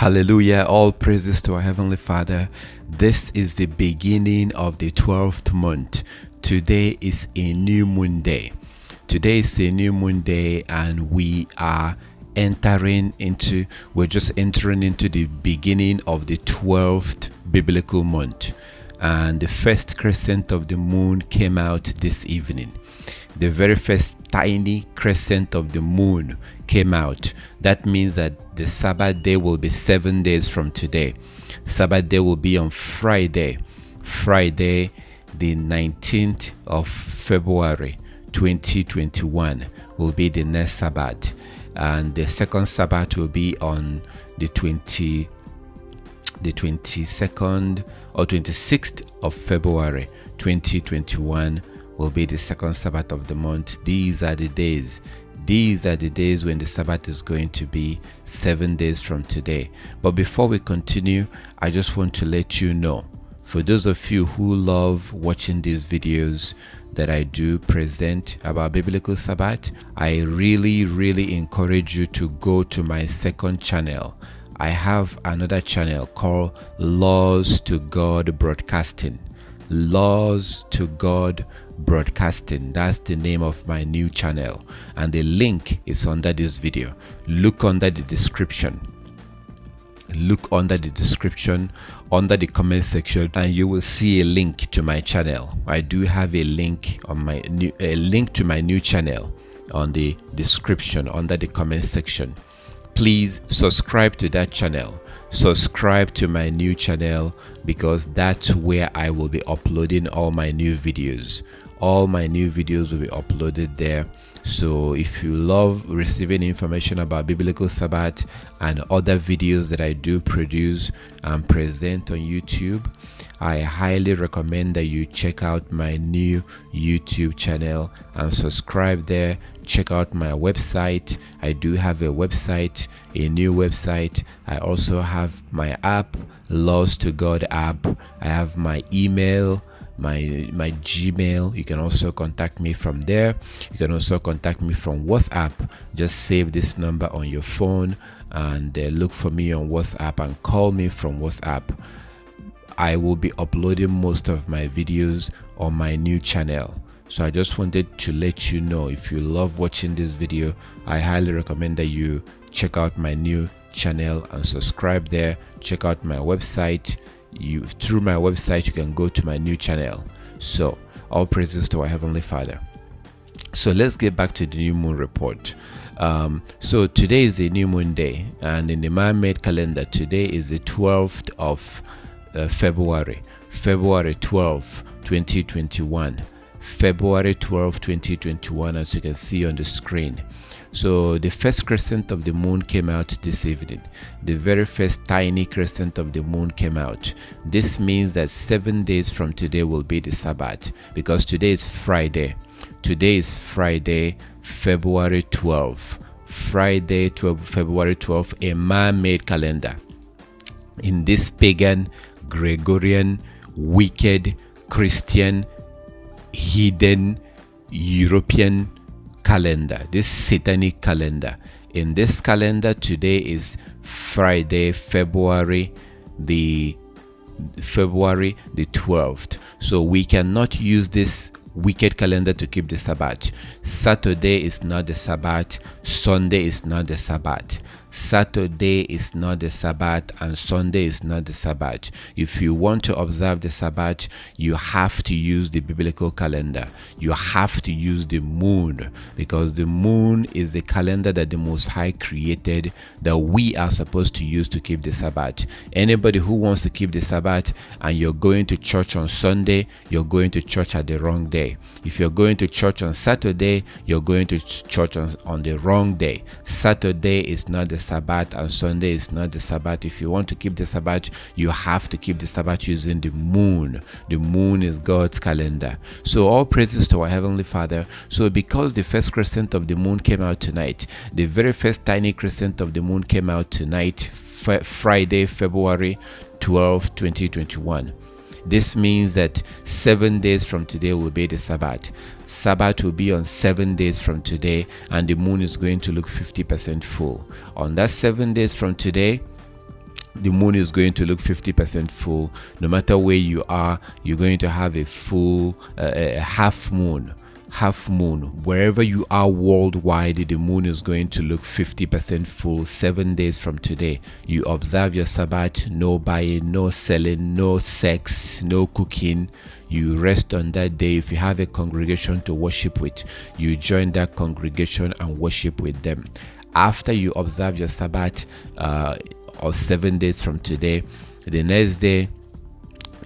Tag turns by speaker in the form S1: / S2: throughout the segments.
S1: Hallelujah. All praises to our Heavenly Father. This is the beginning of the 12th month. Today is a new moon day. Today is a new moon day, and we're just entering into the beginning of the 12th biblical month. And the first crescent of the moon came out this evening. The very first tiny crescent of the moon came out. That means that the Sabbath day will be 7 days from today. Sabbath day will be on Friday, the 19th of February 2021 will be the next Sabbath, and the second Sabbath will be on the 22nd or 26th of February 2021 will be the second Sabbath of the month. These are the days when the Sabbath is going to be 7 days from today. But before we continue, I just want to let you know, for those of you who love watching these videos that I do present about Biblical Sabbath, I really encourage you to go to my second channel. I have another channel called Laws to God Broadcasting. Laws to God Broadcasting. That's the name of my new channel, and the link is under this video. Look under the description, under the comment section, and you will see a link to my channel. I do have a link to my new channel on the description under the comment section. Please subscribe to that channel. Subscribe to my new channel, because that's where I will be uploading all my new videos. All my new videos will be uploaded there. So if you love receiving information about Biblical Sabbath and other videos that I do produce and present on YouTube, I highly recommend that you check out my new YouTube channel and subscribe there. Check out my website. I do have a website, a new website. I also have my app, Laws to God app. I have my email, my Gmail. You can also contact me from there. You can also contact me from WhatsApp. Just save this number on your phone and look for me on WhatsApp and call me from WhatsApp. I will be uploading most of my videos on my new channel. So I just wanted to let you know, if you love watching this video, I highly recommend that you check out my new channel and subscribe there. Check out my website. Through my website you can go to my new channel. So all praises to our Heavenly Father. So let's get back to the new moon report. So today is a new moon day, and in the man-made calendar today is the 12th of February 12, 2021. February 12, 2021, as you can see on the screen. So the first crescent of the moon came out this evening. The very first tiny crescent of the moon came out. This means that 7 days from today will be the Sabbath, because today is Friday. Today is Friday, February 12. Friday 12, February 12, a man-made calendar. In this pagan, Gregorian, wicked, Christian, hidden, European calendar, this satanic calendar. In this calendar, today is Friday, February the 12th. So we cannot use this wicked calendar to keep the Sabbath. Saturday is not the Sabbath. Sunday is not the Sabbath. Saturday is not the Sabbath, and Sunday is not the Sabbath. If you want to observe the Sabbath, you have to use the biblical calendar. You have to use the moon, because the moon is the calendar that the Most High created, that we are supposed to use to keep the Sabbath. Anybody who wants to keep the Sabbath and you're going to church on Sunday, you're going to church at the wrong day. If you're going to church on Saturday, you're going to church on the wrong day. Saturday is not the Sabbath, and Sunday is not the Sabbath. If you want to keep the Sabbath, you have to keep the Sabbath using the moon. The moon is God's calendar. So all praises to our Heavenly Father. So because the first crescent of the moon came out tonight, the very first tiny crescent of the moon came out tonight, Friday, February 12, 2021. This means that 7 days from today will be the Sabbath. Sabbath will be on 7 days from today, and the moon is going to look 50% full. On that 7 days from today, the moon is going to look 50% full. No matter where you are, you're going to have a full half moon. Wherever you are worldwide, the moon is going to look 50% full 7 days from today. You observe your Sabbath, no buying, no selling, no sex, no cooking. You rest on that day. If you have a congregation to worship with, you join that congregation and worship with them. After you observe your Sabbath or 7 days from today, the next day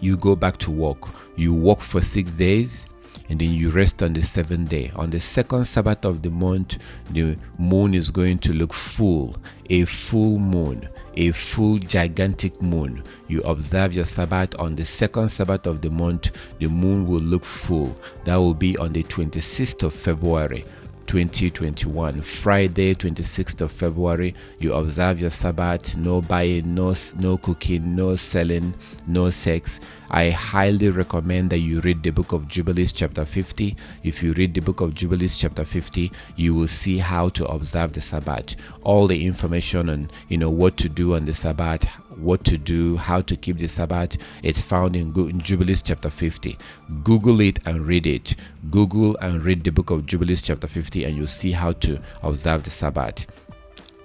S1: you go back to work. You work for 6 days and then you rest on the 7th day. On the second Sabbath of the month, the moon is going to look full, a full moon, a full gigantic moon. You observe your Sabbath on the second Sabbath of the month, the moon will look full. That will be on the 26th of February 2021, Friday 26th of February. You observe your Sabbath, no buying, no cooking, no selling, no sex. I highly recommend that you read the book of Jubilees chapter 50. If you read the book of Jubilees chapter 50, you will see how to observe the Sabbath, all the information on what to do on the Sabbath, what to do, how to keep the Sabbath. It's found in Jubilees chapter 50. Google it and read it. Google and read the book of Jubilees chapter 50 and you'll see how to observe the Sabbath.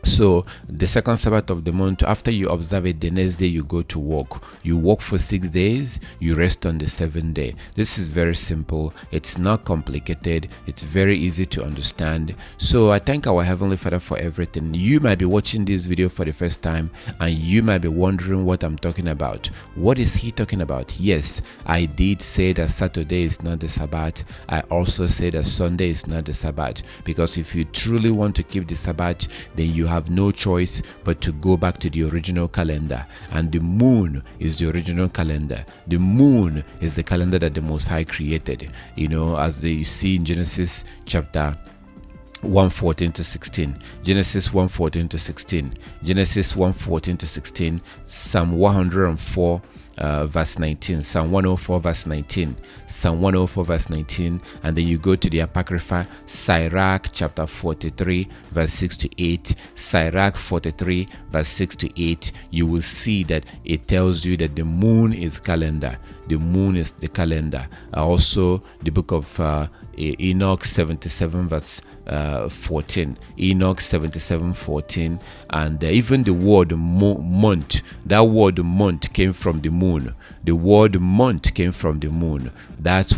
S1: So the second Sabbath of the month, after you observe it, the next day you go to work. You work for 6 days, you rest on the 7th day. This is very simple. It's not complicated. It's very easy to understand. So I thank our Heavenly Father for everything. You might be watching this video for the first time and you might be wondering what I'm talking about. What is he talking about? Yes, I did say that Saturday is not the Sabbath. I also say that Sunday is not the Sabbath, because if you truly want to keep the Sabbath, then you have no choice but to go back to the original calendar, and the moon is the original calendar. The moon is the calendar that the Most High created, as you see in Genesis chapter 1:14 to 16, Genesis 1:14 to 16, Genesis 1:14 to 16, Psalm 104 verse 19, Psalm 104 verse 19, Psalm 104 verse 19, and then you go to the Apocrypha, Sirach chapter 43 verse 6 to 8, Sirach 43 verse 6 to 8. You will see that it tells you that the moon is calendar. The moon is the calendar. Also, the book of Enoch 77 verse 14, Enoch 77:14, and even the word month, that word month came from the moon. The word month came from the moon. That's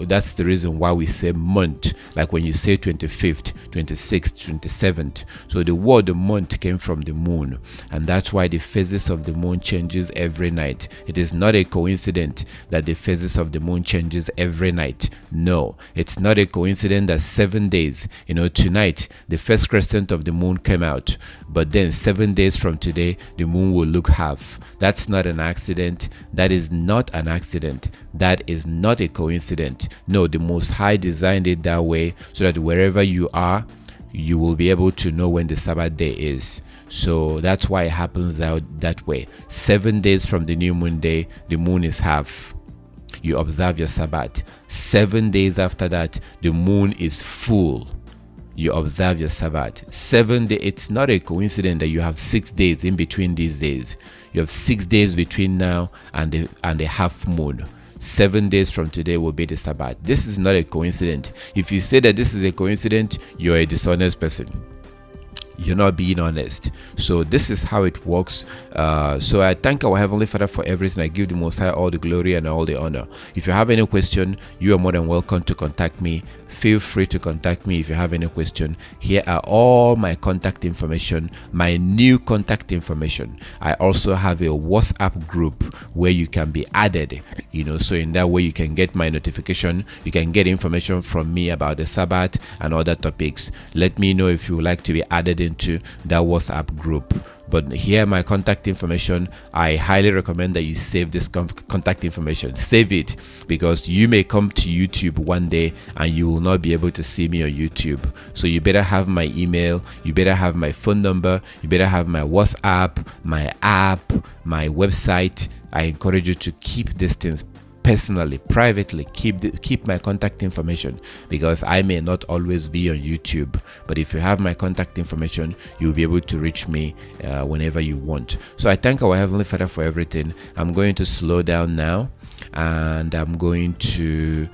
S1: that's the reason why we say month, like when you say 25th, 26th, 27th. So the word month came from the moon, and that's why the phases of the moon changes every night. It is not a coincidence that the phases of the moon changes every night. No, it's not a coincidence that 7 days, tonight the first crescent of the moon came out, but then 7 days from today the moon will look half. That's not an accident. That is not an accident. That is not a coincidence. No, the Most High designed it that way so that wherever you are, you will be able to know when the Sabbath day is. So that's why it happens that way. 7 days from the new moon day, the moon is half. You observe your Sabbath. 7 days after that, the moon is full. You observe your Sabbath. 7 days. It's not a coincidence that you have 6 days in between these days. You have 6 days between now and the half moon. 7 days from today will be the Sabbath. This is not a coincidence. If you say that this is a coincidence, you're a dishonest person. You're not being honest. So this is how it works. So I thank our Heavenly Father for everything. I give the Most High all the glory and all the honor. If you have any question, you are more than welcome to contact me. Feel free to contact me if you have any question. Here are all my contact information, my new contact information. I also have a WhatsApp group where you can be added, so in that way you can get my notification. You can get information from me about the Sabbath and other topics. Let me know if you would like to be added into that WhatsApp group. But here, my contact information, I highly recommend that you save this contact information. Save it, because you may come to YouTube one day and you will not be able to see me on YouTube. So you better have my email, you better have my phone number, you better have my WhatsApp, my app, my website. I encourage you to keep these things personally, privately, keep my contact information, because I may not always be on YouTube. But if you have my contact information, you'll be able to reach me whenever you want. So I thank our Heavenly Father for everything. I'm going to slow down now, and I'm going to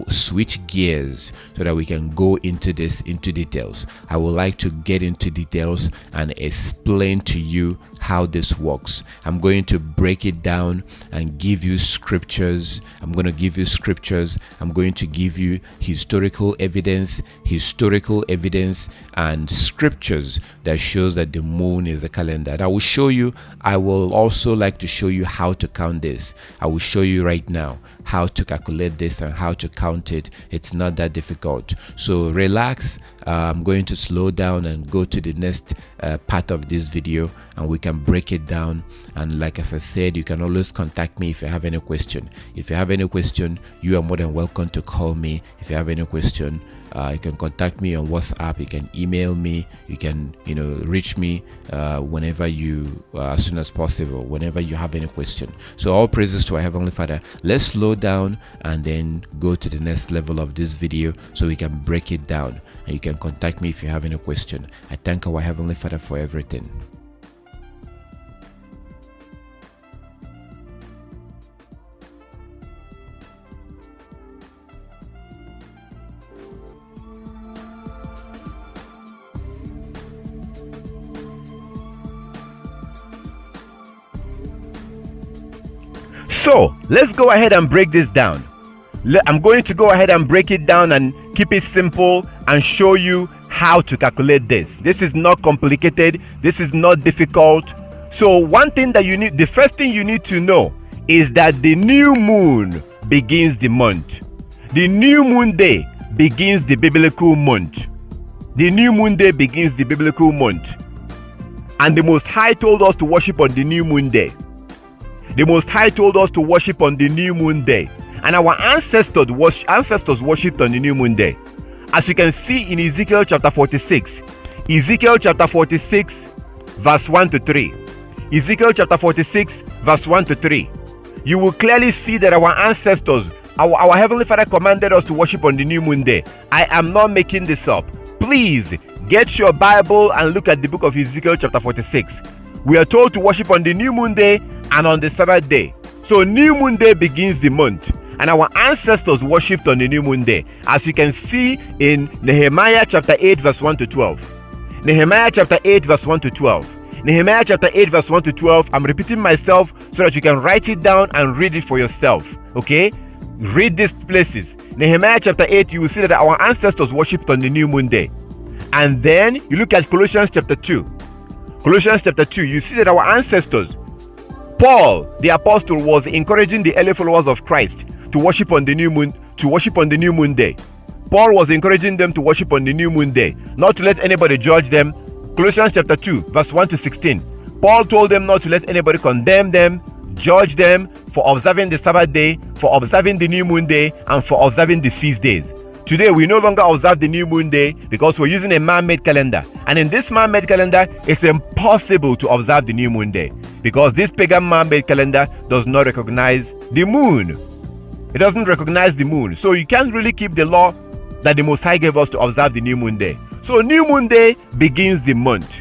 S1: switch gears so that we can go into details. I would like to get into details and explain to you how this works. I'm going to break it down and give you scriptures. I'm going to give you scriptures. I'm going to give you historical evidence and scriptures that shows that the moon is a calendar. And I will show you. I will also like to show you how to count this. I will show you right now how to calculate this and how to count it. It's not that difficult. So relax. I'm going to slow down and go to the next part of this video, and we can break it down. And like as I said, you can always contact me if you have any question. If you have any question, you are more than welcome to call me. If you have any question, you can contact me on WhatsApp. You can email me. You can reach me whenever you as soon as possible, whenever you have any question. So all praises to our Heavenly Father. Let's slow down and then go to the next level of this video so we can break it down, and you can contact me if you have any question. I thank our Heavenly Father for everything.
S2: So let's go ahead and break this down. I'm going to go ahead and break it down and keep it simple and show you how to calculate this. This is not complicated. This is not difficult. So one thing that the first thing you need to know is that the new moon begins the month. The new moon day begins the biblical month. The new moon day begins the biblical month. And the Most High told us to worship on the new moon day. The Most High told us to worship on the new moon day. And our ancestors worshipped on the new moon day. As you can see in Ezekiel chapter 46. Ezekiel chapter 46 verse 1 to 3. Ezekiel chapter 46 verse 1 to 3. You will clearly see that our ancestors, our Heavenly Father commanded us to worship on the new moon day. I am not making this up. Please get your Bible and look at the book of Ezekiel chapter 46. We are told to worship on the new moon day and on the Sabbath day. So new moon day begins the month, and our ancestors worshipped on the new moon day, as you can see in Nehemiah chapter 8 verse 1 to 12. Nehemiah chapter 8 verse 1 to 12. Nehemiah chapter 8 verse 1 to 12. I'm repeating myself so that you can write it down and read it for yourself. Okay? Read these places. Nehemiah chapter 8, you will see that our ancestors worshipped on the new moon day. And then you look at Colossians chapter 2. Colossians chapter 2, you see that our ancestors, Paul the apostle, was encouraging the early followers of Christ to worship on the new moon day. Paul was encouraging them to worship on the new moon day, not to let anybody judge them. Colossians chapter 2 verse 1 to 16. Paul told them not to let anybody condemn them, judge them for observing the Sabbath day, for observing the new moon day, and for observing the feast days. Today, we no longer observe the new moon day because we're using a man-made calendar. And in this man-made calendar, it's impossible to observe the new moon day because this pagan man-made calendar does not recognize the moon. It doesn't recognize the moon. So you can't really keep the law that the Most High gave us to observe the new moon day. So new moon day begins the month.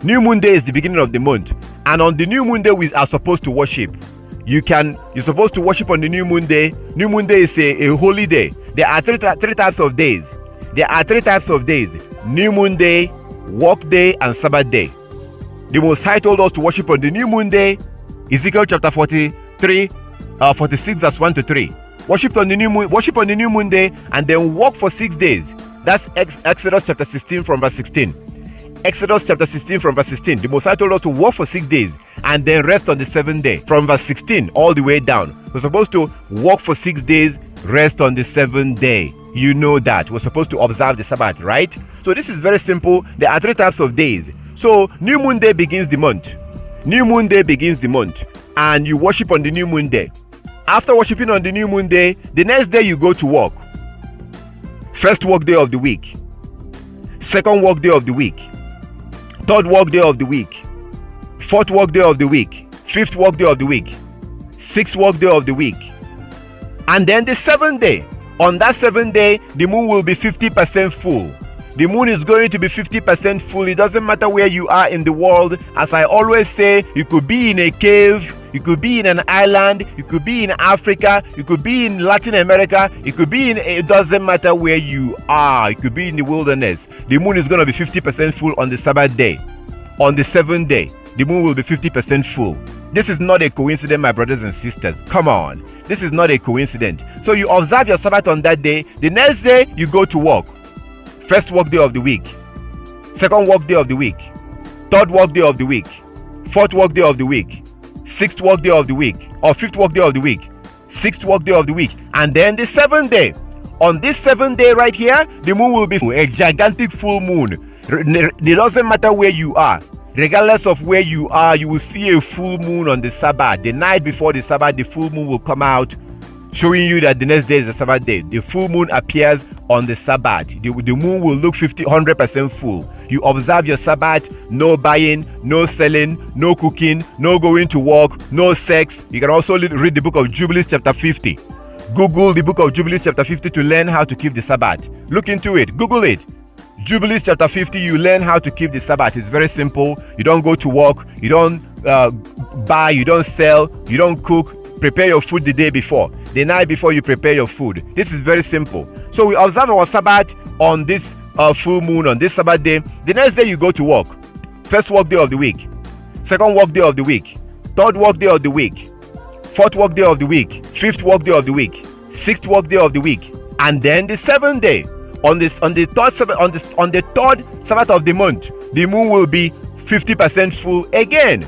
S2: New moon day is the beginning of the month. And on the new moon day, we are supposed to worship. You're supposed to worship on the new moon day. New moon day is a holy day. There are three types of days. There are three types of days: new moon day, work day, and Sabbath day. The Most High told us to worship on the new moon day. Ezekiel chapter 46 verse 1 to 3. Worship on the new moon day, and then work for 6 days. That's Exodus chapter 16 from verse 16. Exodus chapter 16 from verse 16. The Most High told us to work for 6 days and then rest on the 7th day. From verse 16 all the way down. We're supposed to work for 6 days, rest on the 7th day. You know that. We're supposed to observe the Sabbath, right? So this is very simple. There are three types of days. So new moon day begins the month. New moon day begins the month. And you worship on the new moon day. After worshiping on the new moon day, the next day you go to work. First work day of the week. Second work day of the week. Third work day of the week. Fourth work day of the week. Fifth work day of the week. Sixth work day of the week. And then the seventh day, on that seventh day, the moon will be 50% full. The moon is going to be 50% full. It doesn't matter where you are in the world. As I always say, you could be in a cave, you could be in an island, you could be in Africa, you could be in Latin America, it doesn't matter where you are. You could be in the wilderness. The moon is going to be 50% full on the Sabbath day. On the seventh day, the moon will be 50% full. This is not a coincidence, my brothers and sisters. Come on. This is not a coincidence. So you observe your Sabbath on that day. The next day, you go to work. First work day of the week, second work day of the week, third work day of the week, fourth work day of the week, sixth work day of the week, or fifth work day of the week, sixth work day of the week, and then the seventh day. On this seventh day right here, the moon will be a gigantic full moon. It doesn't matter where you are. Regardless of where you are, you will see a full moon on the Sabbath. The night before the Sabbath, the full moon will come out, showing you that the next day is the Sabbath day. The full moon appears on the Sabbath. The moon will look 100% full. You observe your Sabbath, no buying, no selling, no cooking, no going to work, no sex. You can also read the book of Jubilees chapter 50. Google the book of Jubilees chapter 50 to learn how to keep the Sabbath. Look into it. Google it. Jubilees chapter 50, you learn how to keep the Sabbath. It's very simple. You don't go to work. You don't buy. You don't sell. You don't cook. Prepare your food the day before. The night before, you prepare your food. This is very simple. So we observe our Sabbath on this full moon, on this Sabbath day. The next day, you go to work. First work day of the week. Second work day of the week. Third work day of the week. Fourth work day of the week. Fifth work day of the week. Sixth work day of the week. And then the seventh day. On the third Sabbath of the month, the moon will be 50% full again.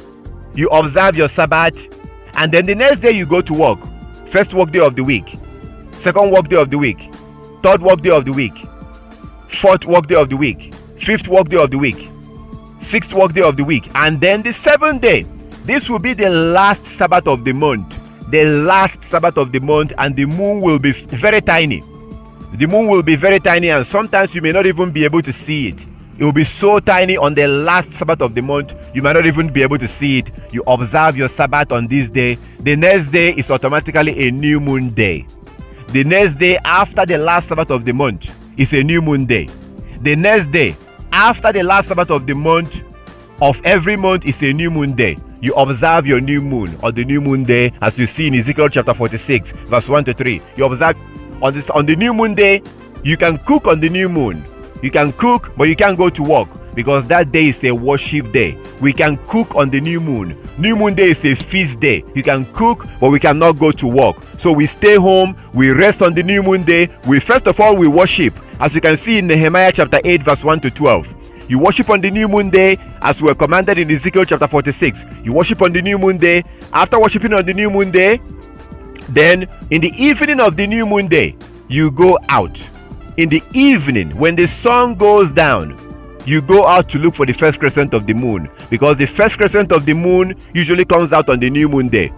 S2: You observe your Sabbath, and then the next day you go to work. First work day of the week, second work day of the week, third work day of the week, fourth work day of the week, fifth work day of the week, sixth work day of the week, and then the seventh day. This will be the last Sabbath of the month. The last Sabbath of the month, and the moon will be very tiny. The moon will be very tiny, and sometimes you may not even be able to see it. It will be so tiny on the last Sabbath of the month, you might not even be able to see it. You observe your Sabbath on this day. The next day is automatically a new moon day. The next day after the last Sabbath of the month is a new moon day. The next day after the last Sabbath of the month of every month is a new moon day. You observe your new moon or the new moon day, as you see in Ezekiel chapter 46, verse 1 to 3. You observe on the new moon day. You can cook on the new moon. You can cook, but you can't go to work because that day is a worship day. We can cook on the new moon. New moon day is a feast day. You can cook, but we cannot go to work. So we stay home, we rest on the new moon day. First of all, we worship. As you can see in Nehemiah chapter 8, verse 1 to 12. You worship on the new moon day as we were commanded in Ezekiel chapter 46. You worship on the new moon day. After worshiping on the new moon day, then in the evening of the new moon day, you go out. In the evening, when the sun goes down, you go out to look for the first crescent of the moon, because the first crescent of the moon usually comes out on the new moon day.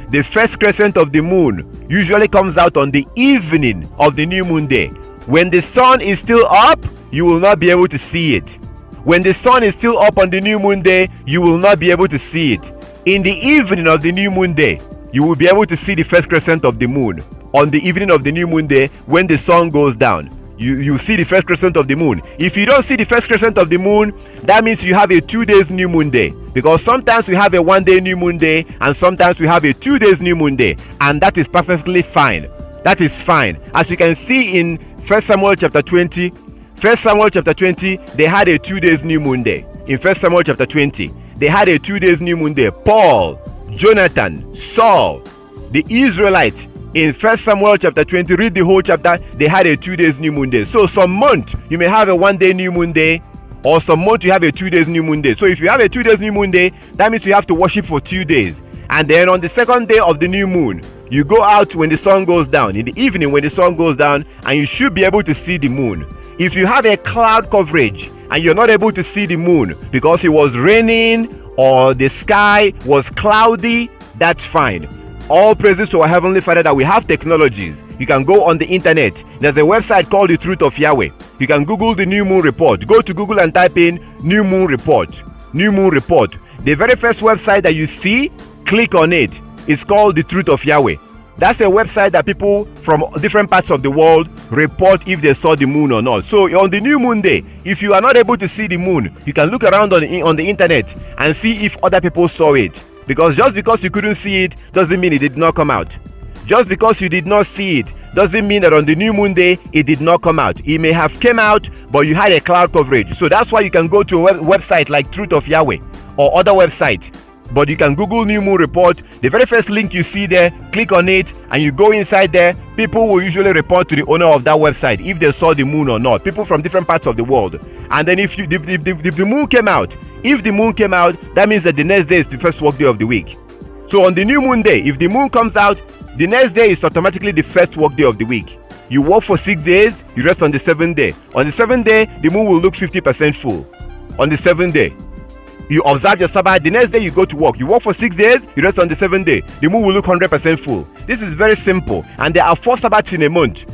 S2: The first crescent of the moon usually comes out on the evening of the new moon day. When the sun is still up, you will not be able to see it. When the sun is still up on the new moon day, you will not be able to see it. In the evening of the new moon day, you will be able to see the first crescent of the moon. On the evening of the new moon day, when the sun goes down, you see the first crescent of the moon. If you don't see the first crescent of the moon, that means you have a 2 days new moon day, because sometimes we have a 1 day new moon day and sometimes we have a 2 days new moon day, and that is perfectly fine. That is fine. As you can see in 1 Samuel chapter 20, they had a 2 days new moon day. In 1 Samuel chapter 20, they had a 2 days new moon day. Paul, Jonathan, Saul, the Israelites, in 1 Samuel chapter 20, read the whole chapter, they had a 2 days new moon day. So some month you may have a 1 day new moon day, or some month you have a 2 days new moon day. So if you have a 2 days new moon day, that means you have to worship for 2 days. And then on the second day of the new moon, you go out when the sun goes down, in the evening when the sun goes down, and you should be able to see the moon. If you have a cloud coverage and you're not able to see the moon because it was raining or the sky was cloudy, that's fine. All praises to our Heavenly Father that we have technologies. You can go on the internet. There's a website called The Truth of Yahweh. You can Google the New Moon Report. Go to Google and type in New Moon Report. New Moon Report. The very first website that you see, click on it. It's called The Truth of Yahweh. That's a website that people from different parts of the world report if they saw the moon or not. So on the new moon day, if you are not able to see the moon, you can look around on the internet and see if other people saw it. Because just because you couldn't see it doesn't mean it did not come out. Just because you did not see it doesn't mean that on the new moon day it did not come out. It may have came out, but you had a cloud coverage. So that's why you can go to a website like Truth of Yahweh or other websites. But you can Google New Moon Report. The very first link you see there, click on it and you go inside there. People will usually report to the owner of that website if they saw the moon or not. People from different parts of the world. And then if the moon came out, that means that the next day is the first work day of the week. So on the new moon day, if the moon comes out, the next day is automatically the first work day of the week. You work for 6 days, you rest on the 7th day. On the 7th day, the moon will look 50% full. On the 7th day, you observe your Sabbath. The next day you go to work. You work for 6 days, you rest on the 7th day. The moon will look 100% full. This is very simple. And there are 4 Sabbaths in a month.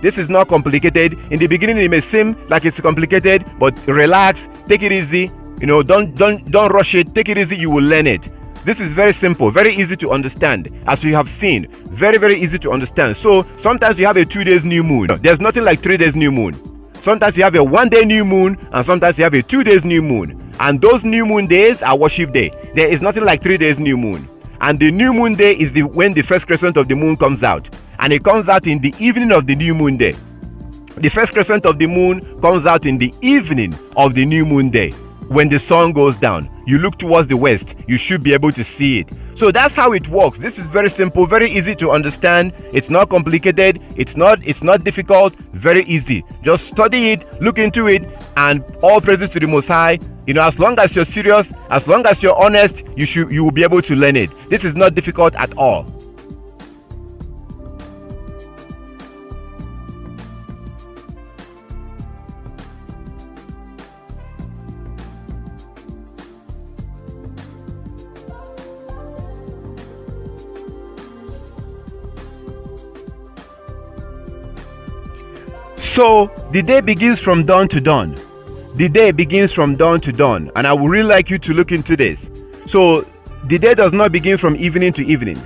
S2: This is not complicated. In the beginning, it may seem like it's complicated, but relax, take it easy. Don't rush it. Take it easy. You will learn it. This is very simple, very easy to understand. As you have seen, very, very easy to understand. So sometimes you have a 2 days new moon. There's nothing like 3 days new moon. Sometimes you have a 1 day new moon, and sometimes you have a 2 days new moon. And those new moon days are worship day. There is nothing like 3 days new moon. And the new moon day is when the first crescent of the moon comes out. And it comes out in the evening of the new moon day. The first crescent of the moon comes out in the evening of the new moon day. When the sun goes down, you look towards the west, you should be able to see it. So that's how it works. This is very simple, very easy to understand. It's not complicated, it's not difficult, very easy. Just study it, look into it, and all praises to the Most High. As long as you're serious, as long as you're honest, you will be able to learn it. This is not difficult at all. So the day begins from dawn to dawn. The day begins from dawn to dawn, and I would really like you to look into this. So the day does not begin from evening to evening.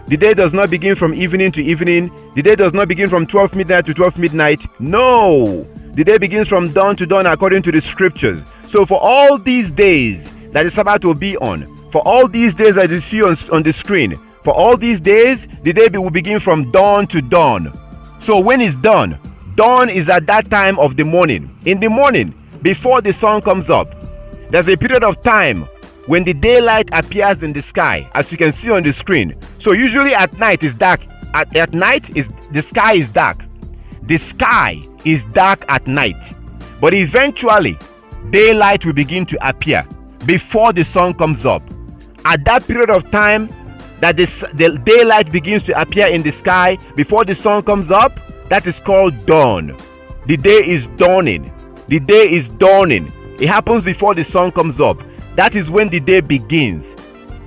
S2: The day does not begin from evening to evening. The day does not begin from 12 midnight to 12 midnight. No! The day begins from dawn to dawn according to the scriptures. So for all these days that the Sabbath will be on, for all these days that you see on the screen, for all these days, the day will begin from dawn to dawn. So when it's dawn, dawn is at that time of the morning. In the morning, before the sun comes up, there's a period of time when the daylight appears in the sky, as you can see on the screen. So usually at night it's dark. At night the sky is dark. The sky is dark at night. But eventually, daylight will begin to appear before the sun comes up. At that period of time that the daylight begins to appear in the sky before the sun comes up, that is called dawn. The day is dawning. The day is dawning. It happens before the sun comes up. That is when the day begins.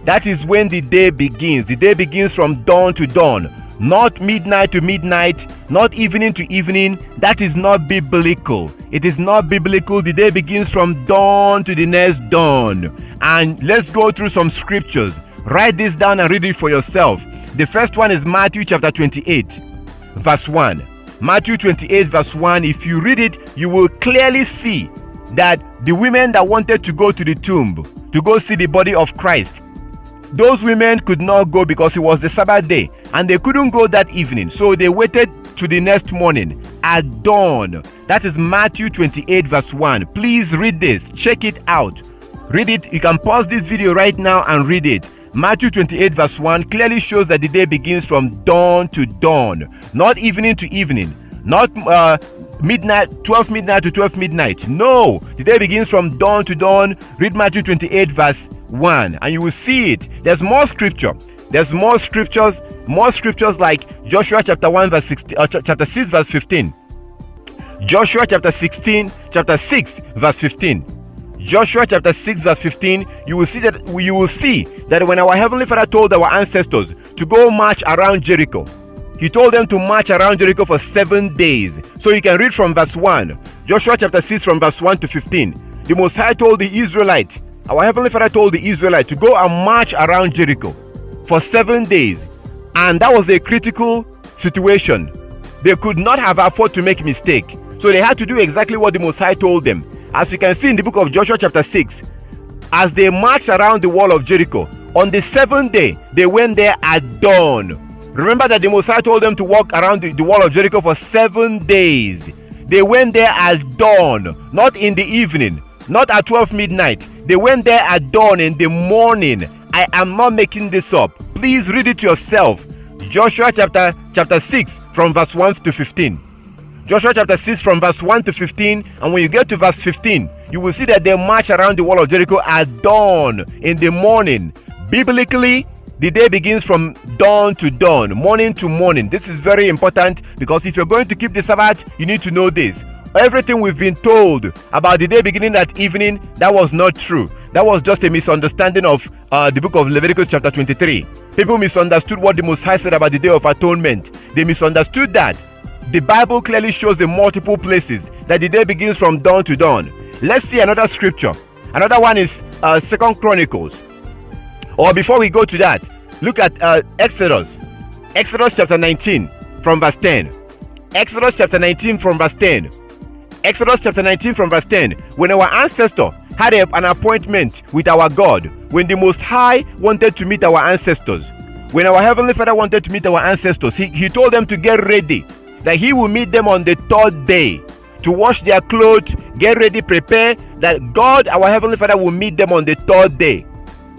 S2: That is when the day begins. The day begins from dawn to dawn. Not midnight to midnight, not evening to evening. That is not biblical. It is not biblical. The day begins from dawn to the next dawn. And let's go through some scriptures. Write this down and read it for yourself. The first one is Matthew chapter 28, verse 1. Matthew 28 verse 1, if you read it, you will clearly see that the women that wanted to go to the tomb to go see the body of Christ, those women could not go because it was the Sabbath day and they couldn't go that evening. So they waited to the next morning at dawn. That is Matthew 28 verse 1. Please read this. Check it out. Read it. You can pause this video right now and read it. Matthew 28 verse 1 clearly shows that the day begins from dawn to dawn, not evening to evening, not midnight, 12 midnight to 12 midnight. No, the day begins from dawn to dawn. Read Matthew 28 verse 1 and you will see it. There's more scripture. There's more scriptures like Joshua chapter 1 verse 16, chapter 6 verse 15. Joshua chapter 6 verse 15. Joshua chapter 6 verse 15, you will see that when our Heavenly Father told our ancestors to go march around Jericho, He told them to march around Jericho for 7 days. So you can read from verse 1, Joshua chapter 6 from verse 1 to 15. The Most High told the Israelite, our Heavenly Father told the Israelite to go and march around Jericho for 7 days. And that was a critical situation. They could not have afforded to make a mistake. So they had to do exactly what the Most High told them. As you can see in the book of Joshua chapter 6, as they marched around the wall of Jericho, on the 7th day, they went there at dawn. Remember that the Most High told them to walk around the wall of Jericho for 7 days. They went there at dawn, not in the evening, not at 12 midnight. They went there at dawn in the morning. I am not making this up. Please read it yourself. Joshua chapter 6 from verse 1 to 15. Joshua chapter 6 from verse 1 to 15. And when you get to verse 15, you will see that they march around the wall of Jericho at dawn in the morning. Biblically, the day begins from dawn to dawn, morning to morning. This is very important because if you're going to keep the Sabbath, you need to know this. Everything we've been told about the day beginning at evening, that was not true. That was just a misunderstanding of the book of Leviticus chapter 23. People misunderstood what the Most High said about the Day of Atonement. They misunderstood that. The Bible clearly shows in multiple places that the day begins from dawn to dawn. Let's see another scripture. Another one is 2 Chronicles. Or before we go to that, look at Exodus. Exodus chapter 19 from verse 10. Exodus chapter 19 from verse 10. Exodus chapter 19 from verse 10. When our ancestor had an appointment with our God, when the Most High wanted to meet our ancestors, when our Heavenly Father wanted to meet our ancestors, he told them to get ready, that he will meet them on the 3rd day, to wash their clothes, get ready, prepare, that God, our Heavenly Father, will meet them on the 3rd day.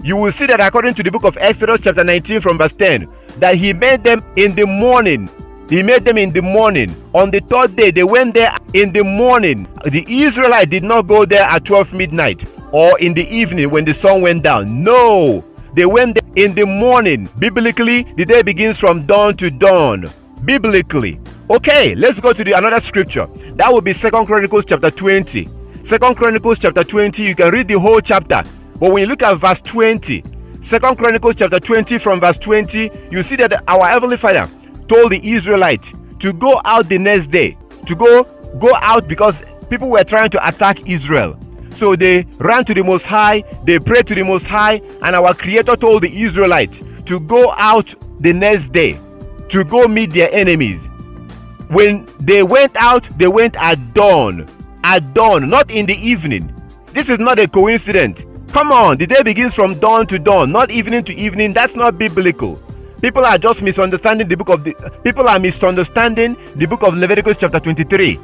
S2: You will see that according to the book of Exodus chapter 19 from verse 10, that he made them in the morning. He made them in the morning. On the 3rd day, they went there in the morning. The Israelites did not go there at 12 midnight or in the evening when the sun went down. No, they went there in the morning. Biblically, the day begins from dawn to dawn. Biblically. Okay, let's go to another scripture. That will be 2 Chronicles chapter 20. 2 Chronicles chapter 20, you can read the whole chapter. But when you look at verse 20, 2 Chronicles chapter 20 from verse 20, you see that our Heavenly Father told the Israelites to go out the next day, to go out because people were trying to attack Israel. So they ran to the Most High, they prayed to the Most High, and our Creator told the Israelites to go out the next day, to go meet their enemies. When they went out, they went at dawn, not in the evening. This is not a coincidence. Come on, the day begins from dawn to dawn, not evening to evening. That's not biblical. People are just misunderstanding the book of Leviticus chapter 23.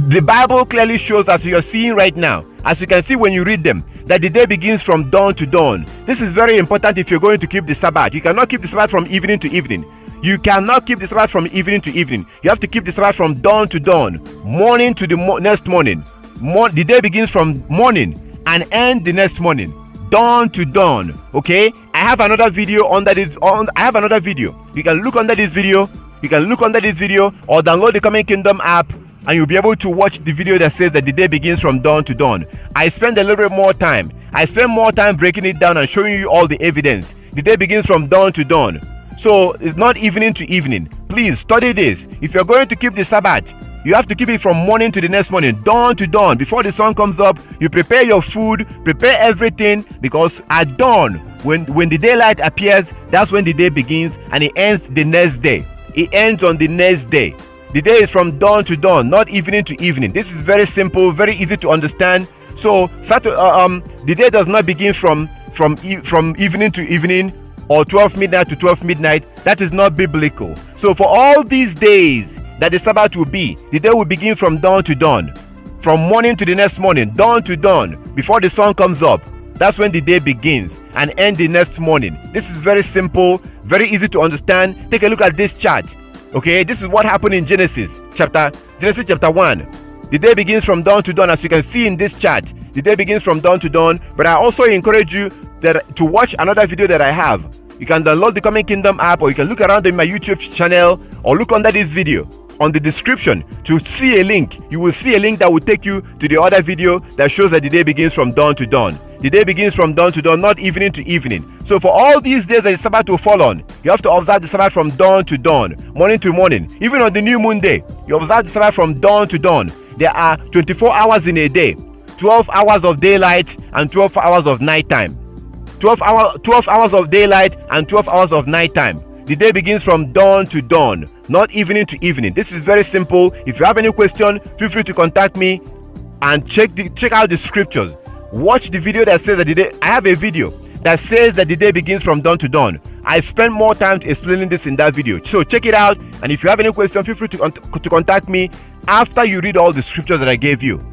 S2: The Bible clearly shows, as you are seeing right now, as you can see when you read them, that the day begins from dawn to dawn. This is very important if you're going to keep the Sabbath. You cannot keep the Sabbath from evening to evening. You cannot keep the Sabbath from evening to evening. You have to keep the Sabbath from dawn to dawn, morning to the next morning. The day begins from morning and ends the next morning, dawn to dawn. Okay, I have another video under this. I have another video. You can look under this video. You can look under this video or download the Coming Kingdom app, and you'll be able to watch the video that says that the day begins from dawn to dawn. I spend a little bit more time. I spend more time breaking it down and showing you all the evidence. The day begins from dawn to dawn. So it's not evening to evening. Please study this. If you're going to keep the Sabbath, you have to keep it from morning to the next morning, dawn to dawn. Before the sun comes up, you prepare your food, prepare everything, because at dawn, when the daylight appears, that's when the day begins, and it ends the next day. It ends on the next day. The day is from dawn to dawn, not evening to evening. This is very simple, very easy to understand. So the day does not begin from evening to evening or 12 midnight to 12 midnight. That is not biblical. So for all these days that the Sabbath will be, the day will begin from dawn to dawn, from morning to the next morning, dawn to dawn, before the sun comes up. That's when the day begins and end the next morning. This is very simple, very easy to understand. Take a look at this chart. Okay, this is what happened in Genesis chapter 1. The day begins from dawn to dawn, as you can see in this chart. The day begins from dawn to dawn. But I also encourage you to watch another video that I have. You can download the Coming Kingdom app, or you can look around in my YouTube channel, or look under this video on the description to see a link. You will see a link that will take you to the other video that shows that the day begins from dawn to dawn. The day begins from dawn to dawn, not evening to evening. So for all these days that the Sabbath will fall on, you have to observe the Sabbath from dawn to dawn, morning to morning. Even on the new moon day, you observe the Sabbath from dawn to dawn. There are 24 hours in a day, 12 hours of daylight and 12 hours of nighttime. 12 hours of daylight and 12 hours of nighttime. the day begins from dawn to dawn, not evening to evening. This is very simple. If you have any question, feel free to contact me and check out the scriptures. Watch the video that says that the day. I have a video that says that the day begins from dawn to dawn. I spent more time explaining this in that video, so check it out. And if you have any question, feel free to contact me after you read all the scriptures that I gave you.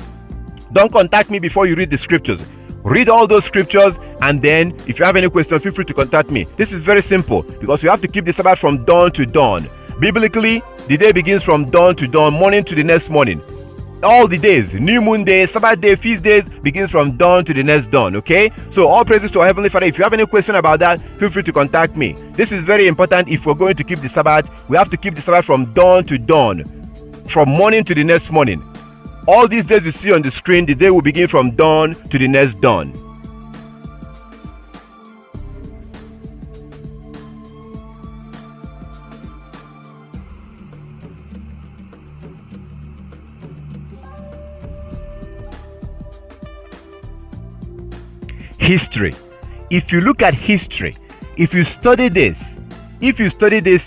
S2: Don't contact me before you read the scriptures. Read all those scriptures, and then if you have any questions, feel free to contact me. This is very simple because we have to keep the Sabbath from dawn to dawn. Biblically, the day begins from dawn to dawn, morning to the next morning. All the days, new moon days, Sabbath day, feast days, begins from dawn to the next dawn, okay? So all praises to our Heavenly Father. If you have any question about that, feel free to contact me. This is very important. If we're going to keep the Sabbath, we have to keep the Sabbath from dawn to dawn, from morning to the next morning. All these days you see on the screen, the day will begin from dawn to the next dawn. History. If you look at history, if you study this,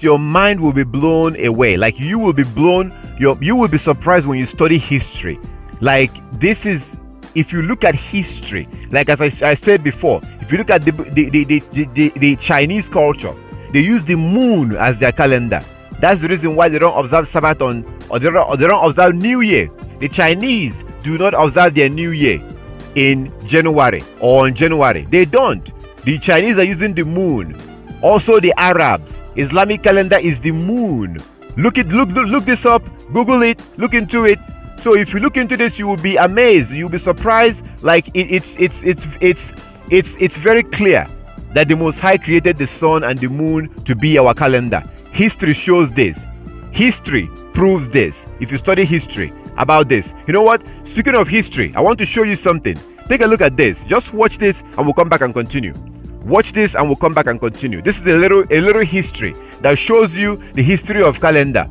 S2: your mind will be blown away. Like you will be surprised when you study history. Like this is, if you look at history, like as I said before, if you look at the Chinese culture, they use the moon as their calendar. That's the reason why they don't observe Sabbath or they don't observe New Year. The Chinese do not observe their New Year in January or on January. They don't. The Chinese are using the moon. Also the Arabs, Islamic calendar is the moon. Look this up, Google it, look into it. So if you look into this, you will be amazed, you'll be surprised. Like it's very clear that the Most High created the sun and the moon to be our calendar. History shows this. History proves this. If you study history about this, you know what? Speaking of history, I want to show you something. Take a look at this. Just watch this and we'll come back and continue. Watch this and we'll come back and continue. This is a little history that shows you the history of calendar.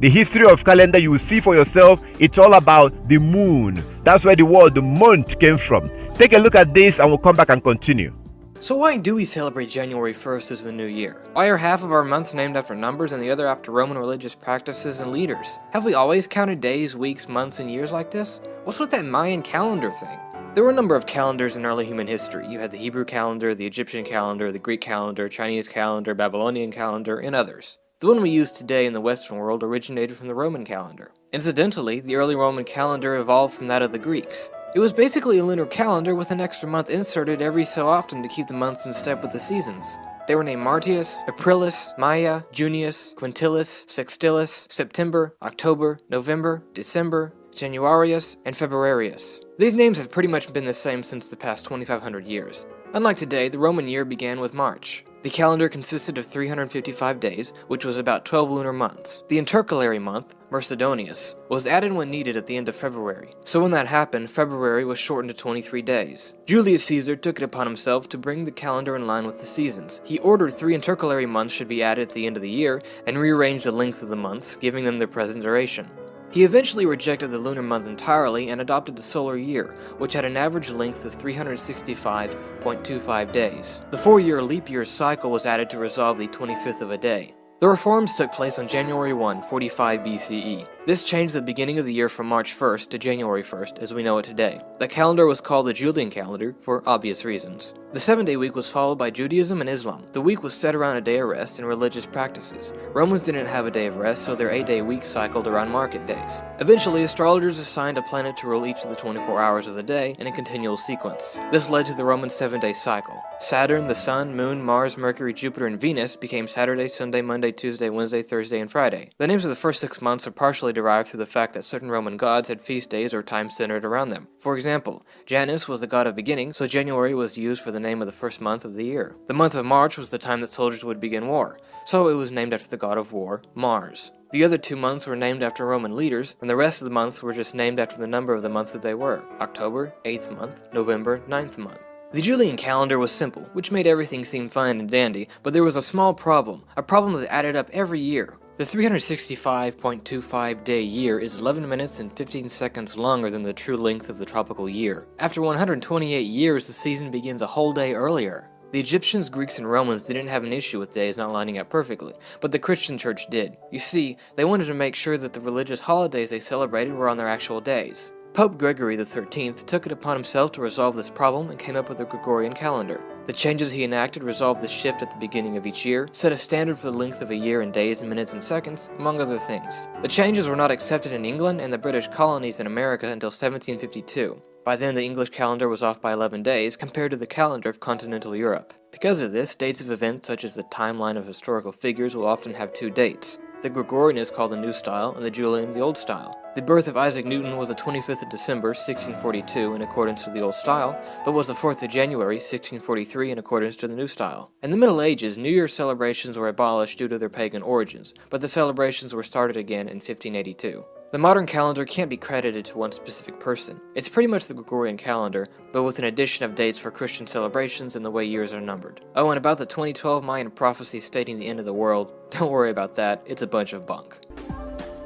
S2: The history of calendar, you will see for yourself. It's all about the moon. That's where the word the month came from. Take a look at this and we'll come back and continue.
S3: So why do we celebrate January 1st as the new year? Why are half of our months named after numbers and the other after Roman religious practices and leaders? Have we always counted days, weeks, months, and years like this? What's with that Mayan calendar thing? There were a number of calendars in early human history. You had the Hebrew calendar, the Egyptian calendar, the Greek calendar, Chinese calendar, Babylonian calendar, and others. The one we use today in the Western world originated from the Roman calendar. Incidentally, the early Roman calendar evolved from that of the Greeks. It was basically a lunar calendar with an extra month inserted every so often to keep the months in step with the seasons. They were named Martius, Aprilis, Maia, Junius, Quintilis, Sextilis, September, October, November, December, Januarius, and Februarius. These names have pretty much been the same since the past 2,500 years. Unlike today, the Roman year began with March. The calendar consisted of 355 days, which was about 12 lunar months. The intercalary month, Mercedonius, was added when needed at the end of February. So when that happened, February was shortened to 23 days. Julius Caesar took it upon himself to bring the calendar in line with the seasons. He ordered 3 intercalary months should be added at the end of the year, and rearranged the length of the months, giving them their present duration. He eventually rejected the lunar month entirely and adopted the solar year, which had an average length of 365.25 days. The 4-year leap year cycle was added to resolve the 25th of a day. The reforms took place on January 1, 45 BCE. This changed the beginning of the year from March 1st to January 1st as we know it today. The calendar was called the Julian calendar for obvious reasons. The 7-day week was followed by Judaism and Islam. The week was set around a day of rest and religious practices. Romans didn't have a day of rest, so their 8-day week cycled around market days. Eventually, astrologers assigned a planet to rule each of the 24 hours of the day in a continual sequence. This led to the Roman 7-day cycle. Saturn, the Sun, Moon, Mars, Mercury, Jupiter, and Venus became Saturday, Sunday, Monday, Tuesday, Wednesday, Thursday, and Friday. The names of the first 6 months are partially derived through the fact that certain Roman gods had feast days or times centered around them. For example, Janus was the god of beginning, so January was used for the name of the first month of the year. The month of March was the time that soldiers would begin war, so it was named after the god of war, Mars. The other 2 months were named after Roman leaders, and the rest of the months were just named after the number of the month that they were. October, 8th month, November, 9th month. The Julian calendar was simple, which made everything seem fine and dandy, but there was a small problem, a problem that added up every year. The 365.25 day year is 11 minutes and 15 seconds longer than the true length of the tropical year. After 128 years, the season begins a whole day earlier. The Egyptians, Greeks, and Romans didn't have an issue with days not lining up perfectly, but the Christian church did. You see, they wanted to make sure that the religious holidays they celebrated were on their actual days. Pope Gregory XIII took it upon himself to resolve this problem and came up with the Gregorian calendar. The changes he enacted resolved the shift at the beginning of each year, set a standard for the length of a year in days and minutes and seconds, among other things. The changes were not accepted in England and the British colonies in America until 1752. By then, the English calendar was off by 11 days compared to the calendar of continental Europe. Because of this, dates of events such as the timeline of historical figures will often have two dates. The Gregorian is called the New Style and the Julian the Old Style. The birth of Isaac Newton was the 25th of December, 1642 in accordance to the Old Style, but was the 4th of January, 1643 in accordance to the New Style. In the Middle Ages, New Year celebrations were abolished due to their pagan origins, but the celebrations were started again in 1582. The modern calendar can't be credited to one specific person. It's pretty much the Gregorian calendar, but with an addition of dates for Christian celebrations and the way years are numbered. Oh, and about the 2012 Mayan prophecy stating the end of the world, don't worry about that, it's a bunch of bunk.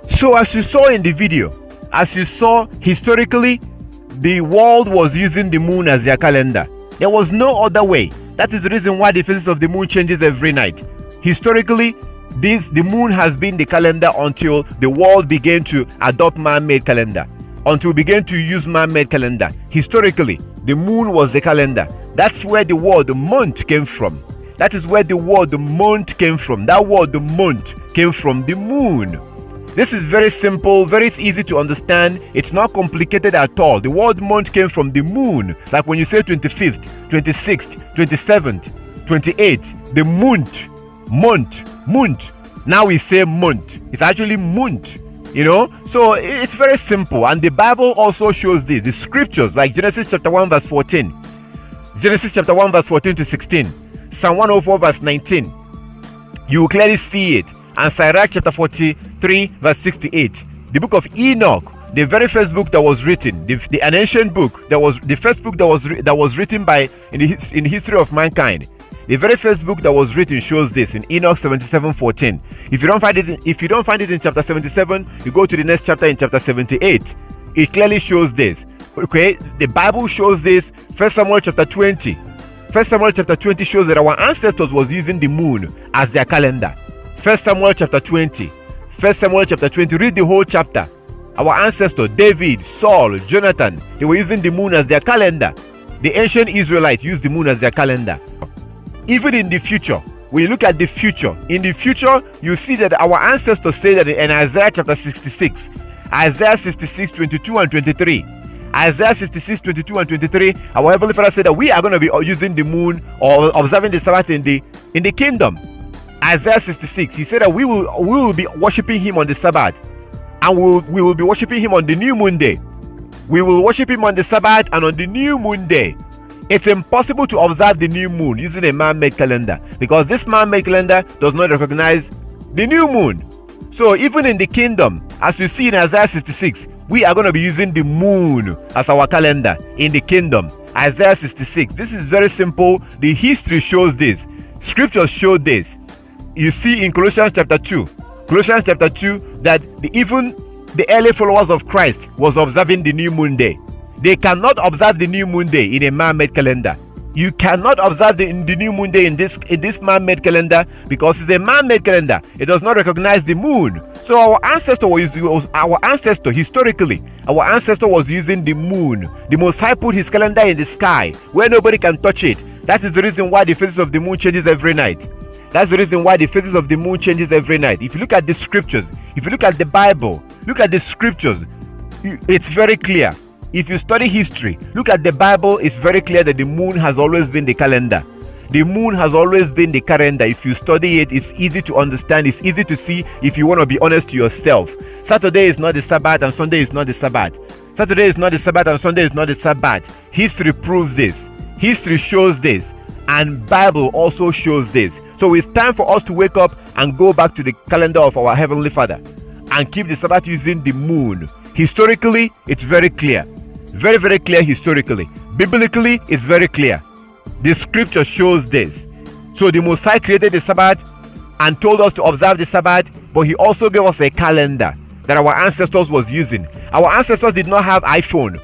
S2: So as you saw in the video, as you saw historically, the world was using the moon as their calendar. There was no other way. That is the reason why the phases of the moon changes every night. Historically, the moon has been the calendar until the world began to adopt man-made calendar, until we began to use man-made calendar. Historically, the moon was the calendar. That's where the word the month came from. That is where the word the month came from. That word the month came from the moon. This is very simple, very easy to understand. It's not complicated at all. The word month came from the moon. Like when you say 25th, 26th, 27th, 28th, the month. Now we say month. It's actually month, So it's very simple. And the Bible also shows this. The scriptures, like Genesis chapter 1 verse 14, Genesis chapter 1 verse 14 to 16, Psalm 104 verse 19, you will clearly see it. And Sirach chapter 43 verse 6 to 8. The book of Enoch, the very first book that was written, an ancient book that was the first book that was written by in the history of mankind. The very first book that was written shows this in Enoch 77:14. If you don't find it in chapter 77, you go to the next chapter in chapter 78. It clearly shows this. Okay, the Bible shows this. 1 Samuel chapter 20. 1 Samuel chapter 20 shows that our ancestors was using the moon as their calendar. 1 Samuel chapter 20. 1 Samuel chapter 20. Read the whole chapter. Our ancestors, David, Saul, Jonathan, they were using the moon as their calendar. The ancient Israelites used the moon as their calendar. Even in the future, when you look at the future, in the future, you see that our ancestors say that in Isaiah chapter 66, Isaiah 66, 22 and 23, Isaiah 66, 22 and 23, our Heavenly Father said that we are going to be using the moon or observing the Sabbath in the kingdom. Isaiah 66, he said that we will be worshiping him on the Sabbath, and we will be worshiping him on the new moon day. We will worship him on the Sabbath and on the new moon day. It's impossible to observe the new moon using a man-made calendar because this man-made calendar does not recognize the new moon. So even in the kingdom, as you see in Isaiah 66, we are going to be using the moon as our calendar in the kingdom. Isaiah 66. This is very simple. The history shows this. Scriptures show this. You see in Colossians chapter 2. Colossians chapter 2 that even the early followers of Christ was observing the new moon day. They cannot observe the new moon day in a man-made calendar. You cannot observe the new moon day in this man-made calendar because it's a man-made calendar. It does not recognize the moon. So our ancestor historically, our ancestor was using the moon. The Most High put his calendar in the sky where nobody can touch it. That is the reason why the phases of the moon changes every night. That's the reason why the phases of the moon changes every night. If you look at the scriptures, if you look at the Bible, look at the scriptures, it's very clear. If you study history, look at the Bible, it's very clear that the moon has always been the calendar. The moon has always been the calendar. If you study it, it's easy to understand. It's easy to see if you want to be honest to yourself. Saturday is not the Sabbath and Sunday is not the Sabbath. Saturday is not the Sabbath and Sunday is not the Sabbath. History proves this. History shows this. And Bible also shows this. So it's time for us to wake up and go back to the calendar of our Heavenly Father and keep the Sabbath using the moon. Historically, it's very clear. Very, very clear historically. Biblically, it's very clear. The scripture shows this. So the Most High created the Sabbath and told us to observe the Sabbath, but he also gave us a calendar that our ancestors was using. Our ancestors did not have iPhone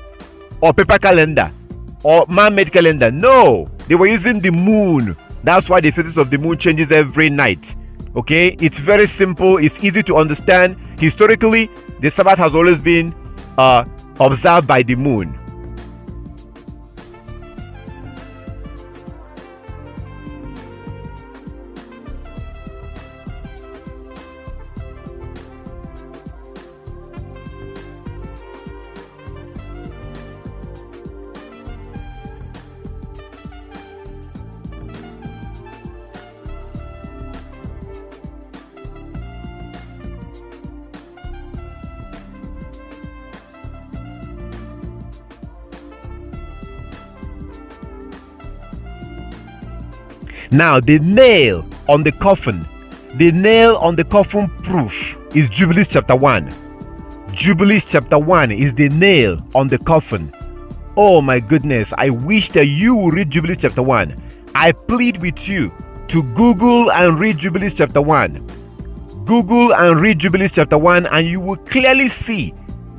S2: or paper calendar or man-made calendar. No, They were using the moon. That's why the phases of the moon changes every night. Okay, it's very simple. It's easy to understand. Historically, the Sabbath has always been observed by the moon. Now, the nail on the coffin proof is Jubilees chapter 1. Jubilees chapter 1 is the nail on the coffin. Oh my goodness, I wish that you would read Jubilees chapter 1. I plead with you to Google and read Jubilees chapter 1. Google and read Jubilees chapter 1, and you will clearly see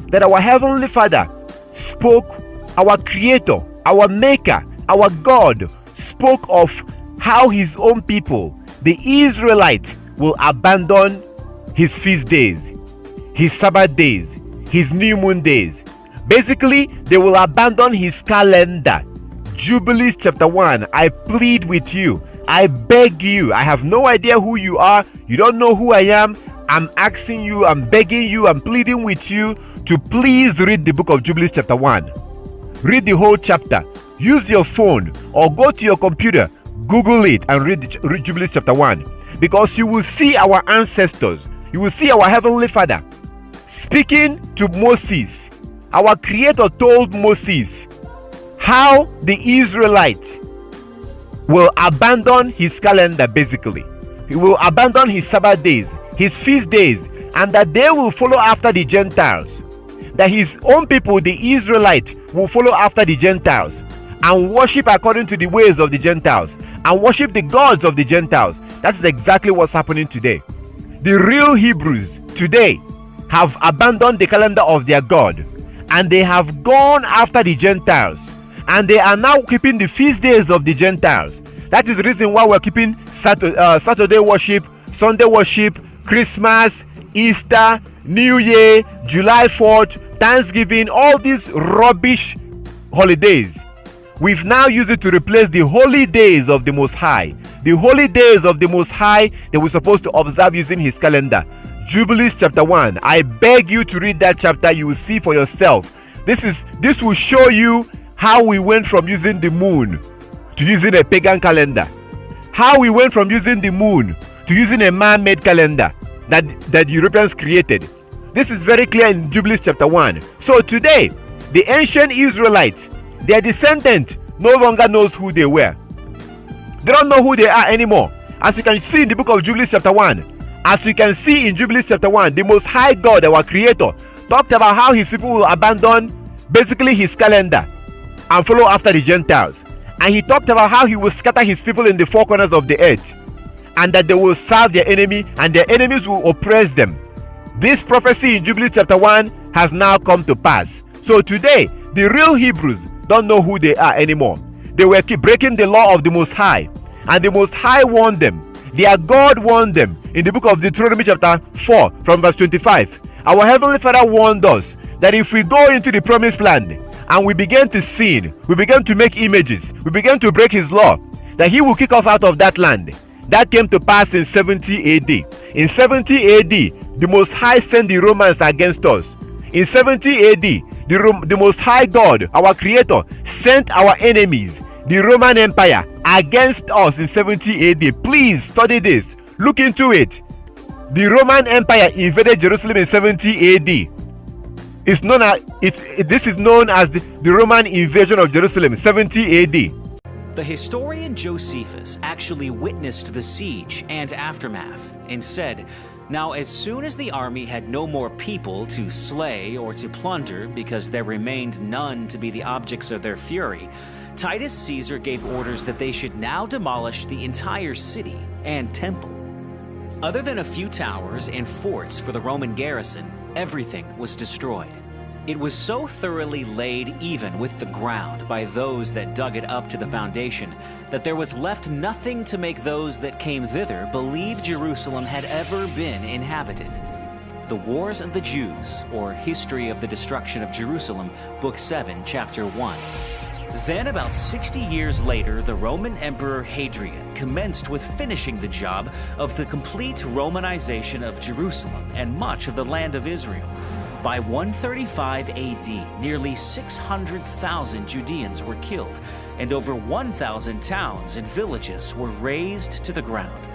S2: that our Heavenly Father spoke, our Creator, our Maker, our God, spoke of how his own people, the Israelites, will abandon his feast days, his Sabbath days, his new moon days. Basically, they will abandon his calendar. Jubilees chapter 1, I plead with you, I beg you, I have no idea who you are, you don't know who I am, I'm asking you, I'm begging you, I'm pleading with you to please read the book of Jubilees chapter 1. Read the whole chapter. Use your phone or go to your computer, Google it and read Jubilees chapter 1, because you will see our ancestors, you will see our Heavenly Father speaking to Moses. Our Creator told Moses how the Israelites will abandon his calendar. Basically, he will abandon his Sabbath days, his feast days, and that they will follow after the Gentiles, that his own people, the Israelites, will follow after the Gentiles and worship according to the ways of the Gentiles and worship the gods of the Gentiles. That's exactly what's happening today. The real Hebrews today have abandoned the calendar of their God, and they have gone after the Gentiles, and they are now keeping the feast days of the Gentiles. That is the reason why we're keeping Saturday worship, Sunday worship, Christmas, Easter, New Year, July 4th, Thanksgiving, all these rubbish holidays. We've now used it to replace the holy days of the Most High. The holy days of the Most High that we're supposed to observe using his calendar. Jubilees chapter 1. I beg you to read that chapter. You will see for yourself. This will show you how we went from using the moon to using a pagan calendar. How we went from using the moon to using a man-made calendar that Europeans created. This is very clear in Jubilees chapter 1. So today, the ancient Israelites, their descendant no longer knows who they were. They don't know who they are anymore. As you can see in the book of Jubilees chapter 1, as you can see in Jubilees chapter 1, the Most High God, our Creator, talked about how his people will abandon basically his calendar and follow after the Gentiles. And he talked about how he will scatter his people in the four corners of the earth, and that they will serve their enemy and their enemies will oppress them. This prophecy in Jubilees chapter 1 has now come to pass. So today, the real Hebrews don't know who they are anymore. They were keep breaking the law of the Most High, and the Most High warned them. Their God warned them in the book of Deuteronomy chapter 4 from verse 25. Our Heavenly Father warned us that if we go into the promised land and we begin to sin, we begin to make images, we begin to break his law, that he will kick us out of that land. That came to pass in 70 AD. In 70 AD, the Most High sent the Romans against us. In 70 AD, the Most High God, our Creator, sent our enemies, the Roman Empire, against us in 70 AD. Please study this. Look into it. The Roman Empire invaded Jerusalem in 70 AD. This is known as the Roman invasion of Jerusalem, 70 AD.
S4: The historian Josephus actually witnessed the siege and aftermath and said, "Now as soon as the army had no more people to slay or to plunder, because there remained none to be the objects of their fury, Titus Caesar gave orders that they should now demolish the entire city and temple." Other than a few towers and forts for the Roman garrison, everything was destroyed. It was so thoroughly laid even with the ground by those that dug it up to the foundation that there was left nothing to make those that came thither believe Jerusalem had ever been inhabited. The Wars of the Jews, or History of the Destruction of Jerusalem, Book 7, Chapter 1. Then, about 60 years later, the Roman Emperor Hadrian commenced with finishing the job of the complete Romanization of Jerusalem and much of the land of Israel. By 135 AD, nearly 600,000 Judeans were killed, and over 1,000 towns and villages were razed to the ground.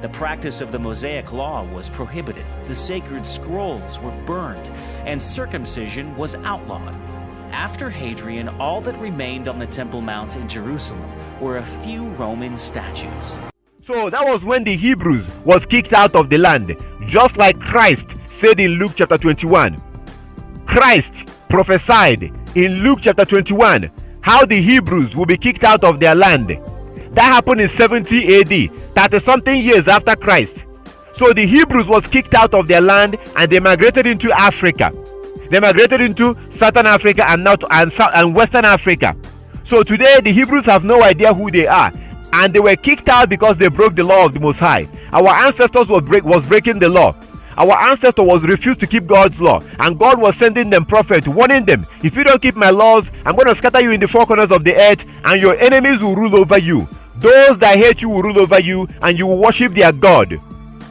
S4: The practice of the Mosaic Law was prohibited, the sacred scrolls were burned, and circumcision was outlawed. After Hadrian, all that remained on the Temple Mount in Jerusalem were a few Roman statues.
S2: So that was when the Hebrews was kicked out of the land, just like Christ said in Luke chapter 21. Christ prophesied in Luke chapter 21 how the Hebrews will be kicked out of their land. That happened in 70 AD, 30-something years after Christ. So the Hebrews was kicked out of their land and they migrated into Africa. They migrated into Southern Africa and Western Africa. So today the Hebrews have no idea who they are, and they were kicked out because they broke the law of the Most High. Our ancestors was breaking the law. Our ancestor was refused to keep God's law, and God was sending them prophets, warning them, if you don't keep my laws, I'm going to scatter you in the four corners of the earth, and your enemies will rule over you. Those that hate you will rule over you, and you will worship their God.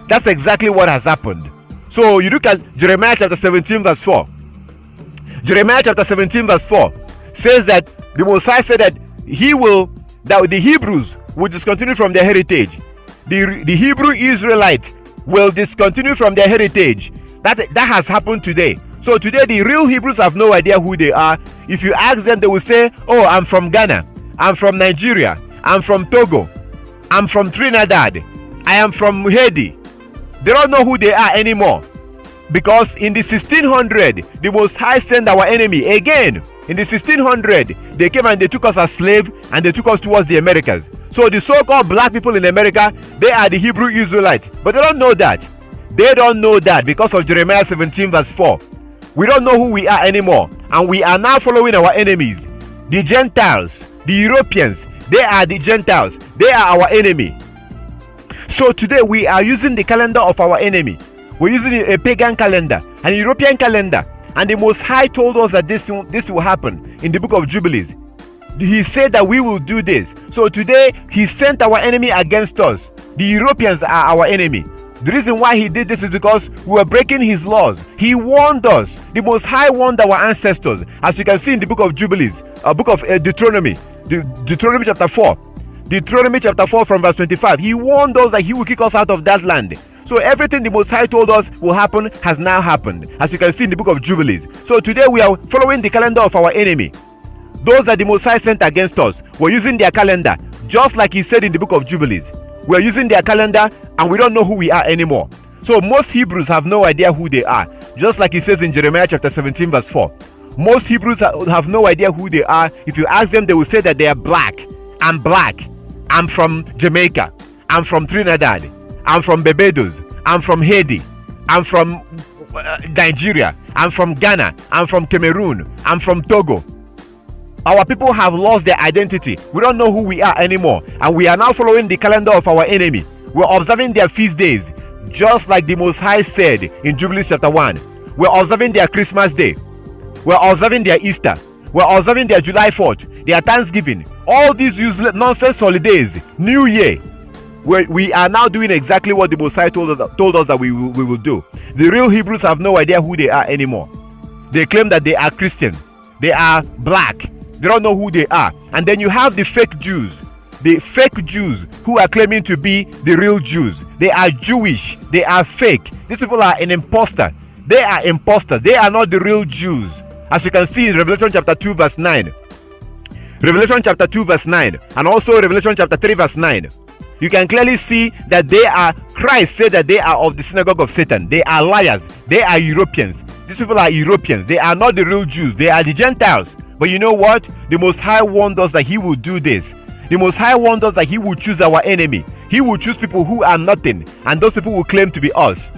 S2: That's exactly what has happened. So you look at Jeremiah chapter 17 verse 4. Jeremiah chapter 17 verse 4 says that the Most High said that that the Hebrews will discontinue from their heritage. The Hebrew Israelite will discontinue from their heritage. That has happened today. So today the real Hebrews have no idea who they are. If you ask them, they will say, oh, I'm from Ghana, I'm from Nigeria, I'm from Togo, I'm from Trinidad, I am from Haiti. They don't know who they are anymore. Because in the 1600, the Most High sent our enemy again. In the 1600, they came and they took us as slaves and they took us towards the Americas. So the so-called black people in America, they are the Hebrew Israelites. But they don't know that. They don't know that because of Jeremiah 17 verse 4. We don't know who we are anymore. And we are now following our enemies. The Gentiles, the Europeans, they are the Gentiles. They are our enemy. So today we are using the calendar of our enemy. We're using a pagan calendar, an European calendar. And the Most High told us that this will happen in the book of Jubilees. He said that we will do this. So today, he sent our enemy against us. The Europeans are our enemy. The reason why he did this is because we were breaking his laws. He warned us. The Most High warned our ancestors. As you can see in the book of Jubilees, book of Deuteronomy, Deuteronomy chapter 4. Deuteronomy chapter 4 from verse 25. He warned us that he will kick us out of that land. So everything the Most High told us will happen has now happened, as you can see in the book of Jubilees. So today we are following the calendar of our enemy. Those that the Most High sent against us, we're using their calendar, just like he said in the book of Jubilees. We're using their calendar and we don't know who we are anymore. So most Hebrews have no idea who they are, just like he says in Jeremiah chapter 17 verse 4. Most Hebrews have no idea who they are. If you ask them, they will say that they are black. I'm black. I'm from Jamaica. I'm from Trinidad. I'm from Barbados. I'm from Haiti. I'm from Nigeria. I'm from Ghana. I'm from Cameroon. I'm from Togo. Our people have lost their identity. We don't know who we are anymore. And we are now following the calendar of our enemy. We're observing their feast days, just like the Most High said in Jubilees chapter 1. We're observing their Christmas Day. We're observing their Easter. We're observing their July 4th, their Thanksgiving. All these useless nonsense holidays, New Year. We are now doing exactly what the Most High told us that we will do. The real Hebrews have no idea who they are anymore. They claim that they are Christian. They are black. They don't know who they are. And then you have the fake Jews. The fake Jews who are claiming to be the real Jews. They are Jewish. They are fake. These people are an imposter. They are imposters. They are not the real Jews. As you can see in Revelation chapter 2 verse 9. Revelation chapter 2 verse 9. And also Revelation chapter 3 verse 9. You can clearly see that Christ said that they are of the synagogue of Satan. They are liars. They are Europeans. These people are Europeans. They are not the real Jews. They are the Gentiles. But you know what? The Most High warned us that he will do this. The Most High warned us that he will choose our enemy. He will choose people who are nothing. And those people will claim to be us.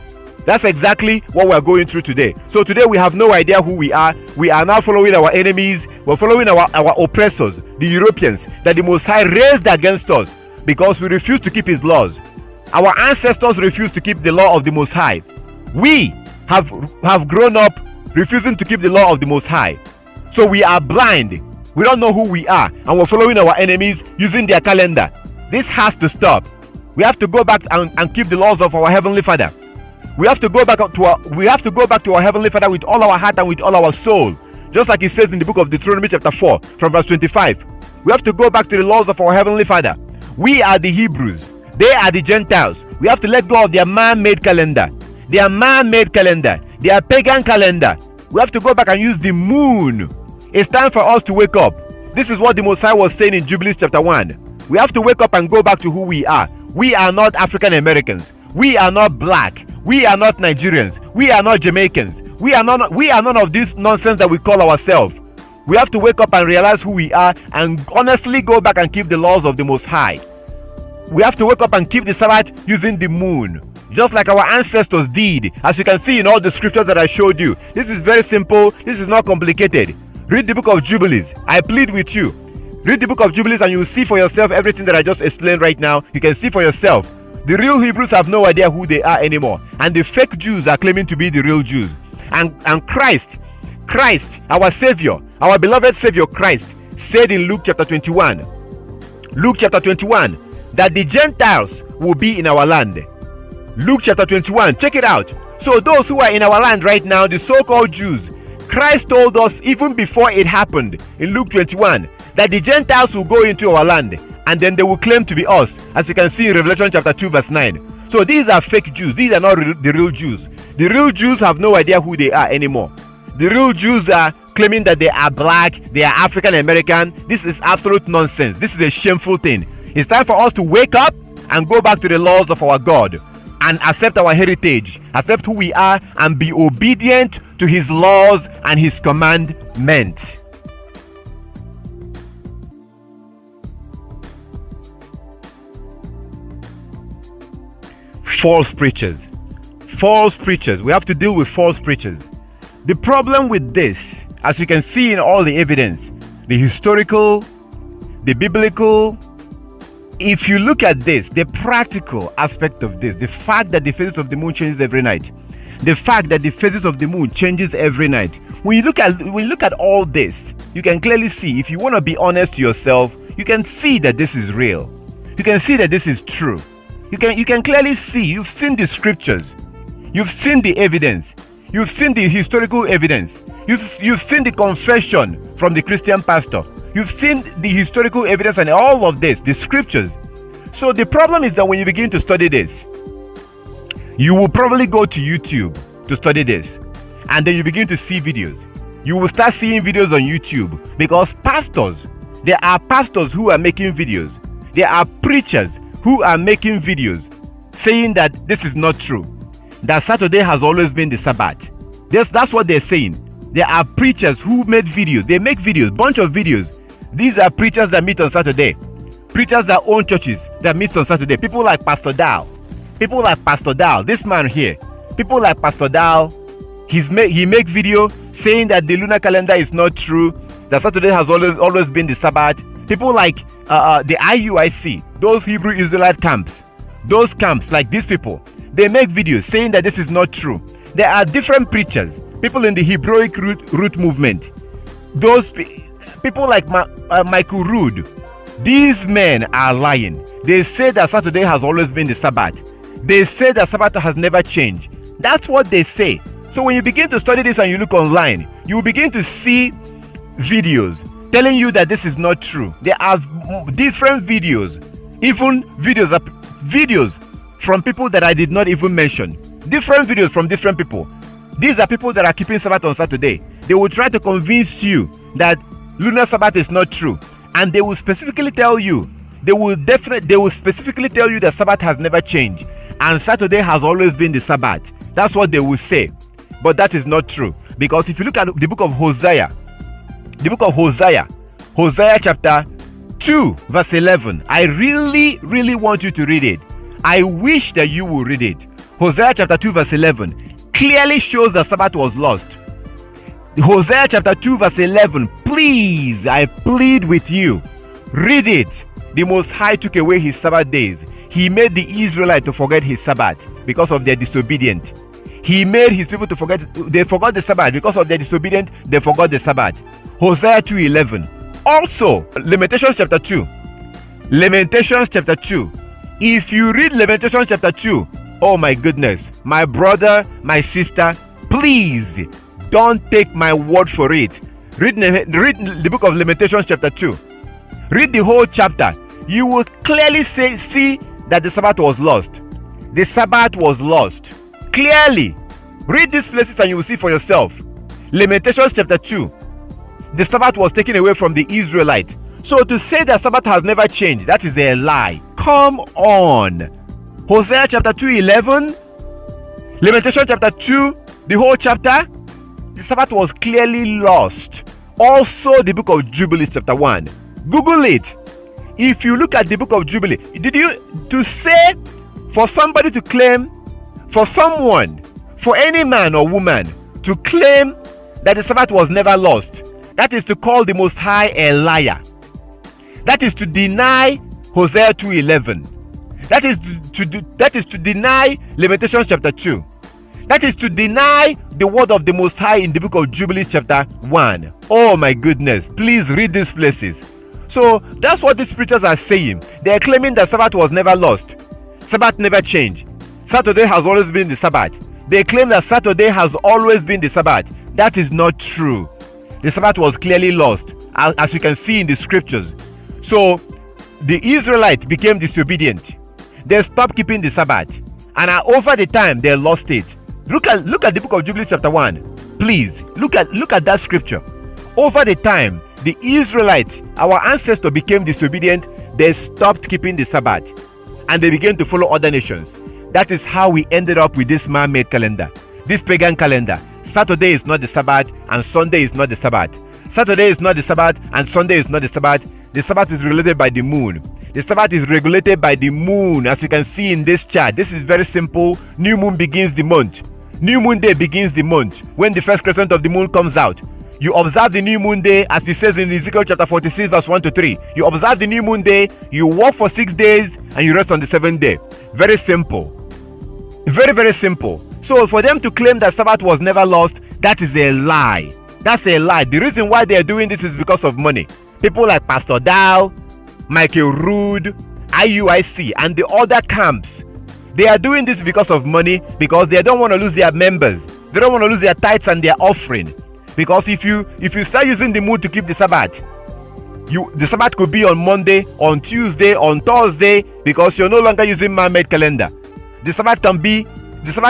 S2: That's exactly what we're going through today. So today we have no idea who we are. We are now following our enemies. We're following our oppressors, the Europeans, that the Most High raised against us because we refuse to keep his laws. Our ancestors refused to keep the law of the Most High. We have grown up refusing to keep the law of the Most High. So we are blind. We don't know who we are, and we're following our enemies using their calendar. This has to stop. We have to go back and keep the laws of our Heavenly Father. We have to go back to our Heavenly Father with all our heart and with all our soul. Just like it says in the book of Deuteronomy chapter 4 from verse 25. We have to go back to the laws of our Heavenly Father. We are the Hebrews. They are the Gentiles. We have to let go of their man-made calendar. Their man-made calendar. Their pagan calendar. We have to go back and use the moon. It's time for us to wake up. This is what the Most High was saying in Jubilees chapter 1. We have to wake up and go back to who we are. We are not African Americans. We are not black. We are not Nigerians. We are not Jamaicans. We are none of this nonsense that we call ourselves. We have to wake up and realize who we are and honestly go back and keep the laws of the Most High. We have to wake up and keep the Sabbath using the moon, just like our ancestors did, as you can see in all the scriptures that I showed you. This is very simple. This is not complicated. Read the book of Jubilees. I plead with you. Read the book of Jubilees and you will see for yourself everything that I just explained right now. You can see for yourself. The real Hebrews have no idea who they are anymore, and the fake Jews are claiming to be the real Jews. And Christ, our Savior, our beloved Savior Christ, said in Luke chapter 21, that the Gentiles will be in our land. Luke chapter 21, check it out. So those who are in our land right now, the so-called Jews, Christ told us even before it happened in Luke 21 that the Gentiles will go into our land and then they will claim to be us, as you can see in Revelation chapter 2 verse 9. So these are fake Jews. These are not the real Jews. The real Jews have no idea who they are anymore. The real Jews are claiming that they are black, they are African American. This is absolute nonsense. This is a shameful thing. It's time for us to wake up and go back to the laws of our God and accept our heritage, accept who we are, and be obedient to his laws and his commandments. False preachers. We have to deal with false preachers. The problem with this, as you can see in all the evidence, the historical, the biblical, if you look at this, the practical aspect of this, the fact that the phases of the moon changes every night, the fact that the phases of the moon changes every night, when you look at all this, you can clearly see, if you want to be honest to yourself, you can see that this is real. You can see that this is true. You can clearly see, you've seen the scriptures, you've seen the evidence, you've seen the historical evidence, you've seen the confession from the Christian pastor, you've seen the historical evidence and all of this, the scriptures. So the problem is that when you begin to study this, you will probably go to YouTube to study this, and then you begin to see videos. You will start seeing videos on YouTube because there are pastors who are making videos. There are preachers who are making videos saying that this is not true, that Saturday has always been the Sabbath. That's what they're saying. There are preachers who made videos. They make videos, bunch of videos. These are preachers that meet on Saturday. Preachers that own churches that meet on Saturday. People like Pastor Dow. This man here. People like Pastor Dow. He make video saying that the lunar calendar is not true, that Saturday has always been the Sabbath. People like the IUIC, those Hebrew Israelite camps, those camps like these people, they make videos saying that this is not true. There are different preachers, people in the Hebraic root movement, those people like Michael Rood. These men are lying. They say that Saturday has always been the Sabbath. They say that Sabbath has never changed. That's what they say. So when you begin to study this and you look online, you will begin to see videos telling you that this is not true. There are different videos, even videos from people that I did not even mention. Different videos from different people. These are people that are keeping Sabbath on Saturday. They will try to convince you that lunar Sabbath is not true, and they will specifically tell you, they will specifically tell you that Sabbath has never changed and Saturday has always been the Sabbath. That's what they will say. But that is not true, because if you look at the book of Hosea, Hosea chapter 2 verse 11, I really want you to read it. I wish that you will read it. Hosea chapter 2 verse 11 clearly shows the Sabbath was lost. Hosea chapter 2 verse 11, please, I plead with you, read it. The Most High took away his Sabbath days. He made the Israelites to forget his Sabbath because of their disobedience. He made his people to forget. They forgot the Sabbath because of their disobedience. They forgot the Sabbath. Hosea 2:11. Also, Lamentations chapter 2. Lamentations chapter 2. If you read Lamentations chapter 2, oh my goodness, my brother, my sister, please don't take my word for it. Read the book of Lamentations chapter 2. Read the whole chapter. You will clearly see that the Sabbath was lost. The Sabbath was lost. Clearly. Read these places and you will see for yourself. Lamentations chapter 2. The Sabbath was taken away from the Israelite. So to say that Sabbath has never changed, that is a lie. Come on. Hosea chapter 2:11. Lamentation chapter 2, the whole chapter. The Sabbath was clearly lost. Also the book of Jubilees chapter 1. Google it. If you look at the book of Jubilee, to say for somebody to claim, for someone, for any man or woman to claim that the Sabbath was never lost, that is to call the Most High a liar. That is to deny Hosea 2:11. That is to deny Lamentations chapter 2. That is to deny the word of the Most High in the book of Jubilees chapter 1. Oh my goodness, please read these places. So that's what these preachers are saying. They are claiming that Sabbath was never lost. Sabbath never changed. Saturday has always been the Sabbath. They claim that Saturday has always been the Sabbath. That is not true. The Sabbath was clearly lost, as you can see in the scriptures. So the Israelites became disobedient. They stopped keeping the Sabbath, and over the time they lost it. Look at the book of Jubilees chapter 1. Please look at that scripture. Over the time, the Israelites, our ancestors, became disobedient. They stopped keeping the Sabbath, and they began to follow other nations. That is how we ended up with this man-made calendar, this pagan calendar. Saturday is not the Sabbath, and Sunday is not the Sabbath. Saturday is not the Sabbath, and Sunday is not the Sabbath. The Sabbath is regulated by the moon. The Sabbath is regulated by the moon, as you can see in this chart. This is very simple. New moon begins the month. New moon day begins the month when the first crescent of the moon comes out. You observe the new moon day, as it says in Ezekiel chapter 46 verse 1 to 3. You observe the new moon day, you work for 6 days, and you rest on the 7th day. Very simple. Very, very simple. So for them to claim that Sabbath was never lost, that is a lie. That's a lie. The reason why they are doing this is because of money. People like Pastor Dow, Michael Rood, IUIC, and the other camps, they are doing this because of money, because they don't want to lose their members. They don't want to lose their tithes and their offering. Because if you start using the moon to keep the Sabbath, the Sabbath could be on Monday, on Tuesday, on Thursday, because you're no longer using man-made calendar. The Sabbath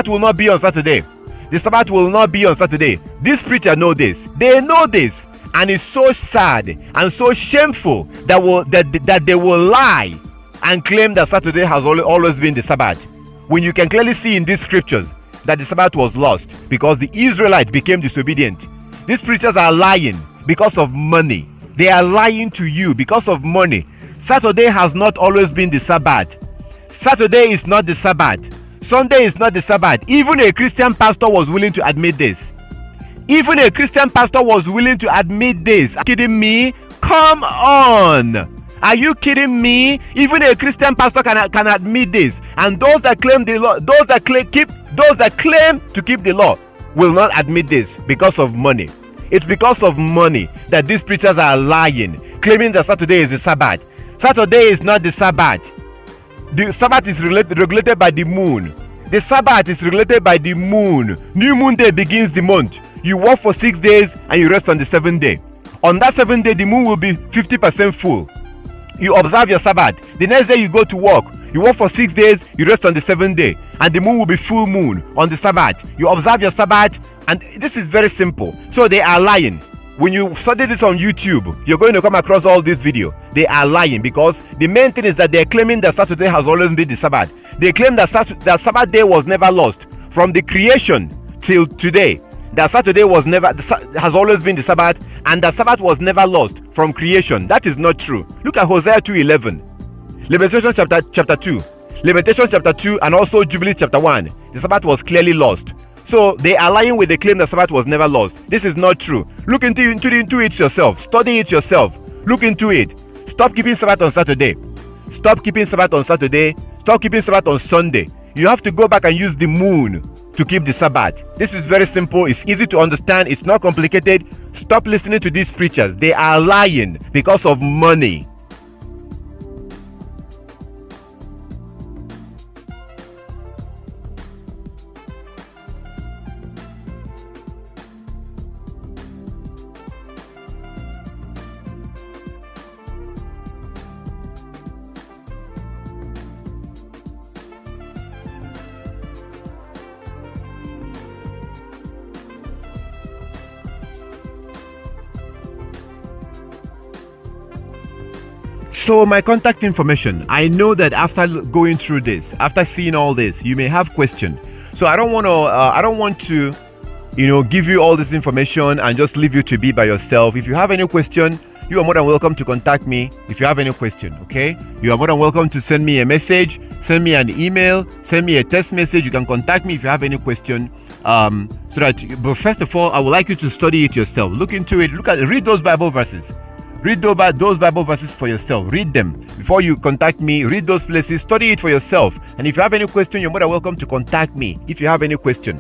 S2: will not be on Saturday. The Sabbath will not be on Saturday. These preachers know this. They know this. And it's so sad and so shameful that they will lie and claim that Saturday has always been the Sabbath, when you can clearly see in these scriptures that the Sabbath was lost because the Israelites became disobedient. These preachers are lying because of money. They are lying to you because of money. Saturday has not always been the Sabbath. Saturday is not the Sabbath. Sunday is not the Sabbath. Even a Christian pastor was willing to admit this. Even a Christian pastor was willing to admit this. Are you kidding me? Come on. Are you kidding me? Even a Christian pastor can admit this. And those that claim the law, those that claim to keep the law will not admit this because of money. It's because of money that these preachers are lying, claiming that Saturday is the Sabbath. Saturday is not the Sabbath. The Sabbath is regulated by the moon. The Sabbath is regulated by the moon. New moon day begins the month. You work for 6 days and you rest on the 7th day. On that 7th day, the moon will be 50% full. You observe your Sabbath. The next day you go to work. You work for 6 days, you rest on the 7th day. And the moon will be full moon on the Sabbath. You observe your Sabbath, and this is very simple. So they are lying. When you study this on YouTube, you're going to come across all this video. They are lying because the main thing is that they're claiming that Saturday has always been the Sabbath. They claim that Sabbath day was never lost from the creation till today. That Saturday has always been the Sabbath, and that Sabbath was never lost from creation. That is not true. Look at Hosea 2:11, Lamentations chapter 2, Lamentations chapter 2 and also Jubilees chapter 1, the Sabbath was clearly lost. So they are lying with the claim that Sabbath was never lost. This is not true. Look into it yourself. Study it yourself. Look into it. Stop keeping Sabbath on Saturday. Stop keeping Sabbath on Saturday. Stop keeping Sabbath on Sunday. You have to go back and use the moon to keep the Sabbath. This is very simple. It's easy to understand. It's not complicated. Stop listening to these preachers. They are lying because of money. So my contact information, I know that after going through this, after seeing all this, you may have questions. So I don't want to, give you all this information and just leave you to be by yourself. If you have any question, you are more than welcome to contact me. If you have any question, okay? You are more than welcome to send me a message, send me an email, send me a text message. You can contact me if you have any question. But first of all, I would like you to study it yourself. Look into it. Read those Bible verses. Read those Bible verses for yourself. Read them before you contact me. Read those places. Study it for yourself. And if you have any question, you're more than welcome to contact me if you have any question.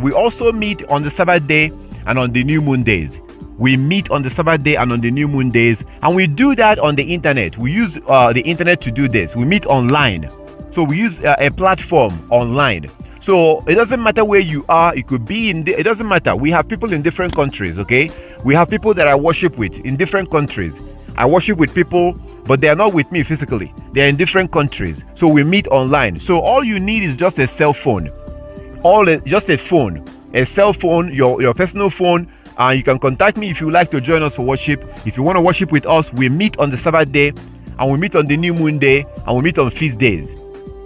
S2: We also meet on the Sabbath day and on the new moon days. We meet on the Sabbath day and on the new moon days. And we do that on the internet. We use the internet to do this. We meet online. So we use a platform online. So it doesn't matter where you are. It could be it doesn't matter. We have people in different countries, okay? We have people that I worship with in different countries. I worship with people, but they are not with me physically. They are in different countries. So we meet online. So all you need is just a cell phone. Just a phone. A cell phone, your personal phone. You can contact me if you like to join us for worship. If you want to worship with us, we meet on the Sabbath day, and we meet on the new moon day, and we meet on feast days.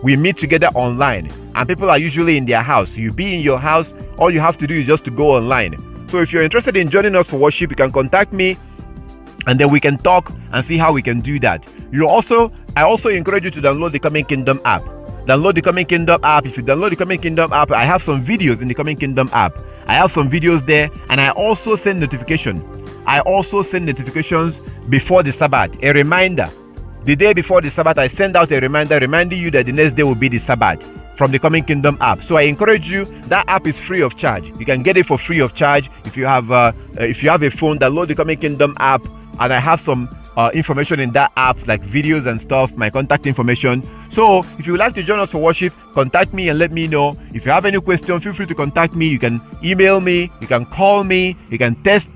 S2: We meet together online, and people are usually in their house. You be in your house, all you have to do is just to go online. So if you're interested in joining us for worship, you can contact me, and then we can talk and see how we can do that. I also encourage you to download the Coming Kingdom app. Download the Coming Kingdom app. If you download the Coming Kingdom app, I have some videos in the Coming Kingdom app. I have some videos there, and I also send notifications. I also send notifications before the Sabbath, a reminder. The day before the Sabbath, I send out a reminder reminding you that the next day will be the Sabbath from the Coming Kingdom app. So I encourage you, that app is free of charge. You can get it for free of charge. If you have a phone, download the Coming Kingdom app, and I have some information in that app, like videos and stuff, my contact information. So if you would like to join us for worship, contact me and let me know. If you have any question, feel free to contact me. You can email me, you can call me, you can text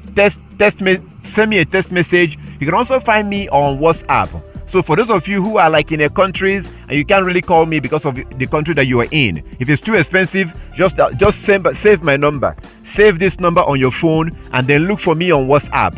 S2: me, send me a text message. You can also find me on WhatsApp. So for those of you who are like in a countries and you can't really call me because of the country that you are in, if it's too expensive, just save my number. Save this number on your phone and then look for me on WhatsApp.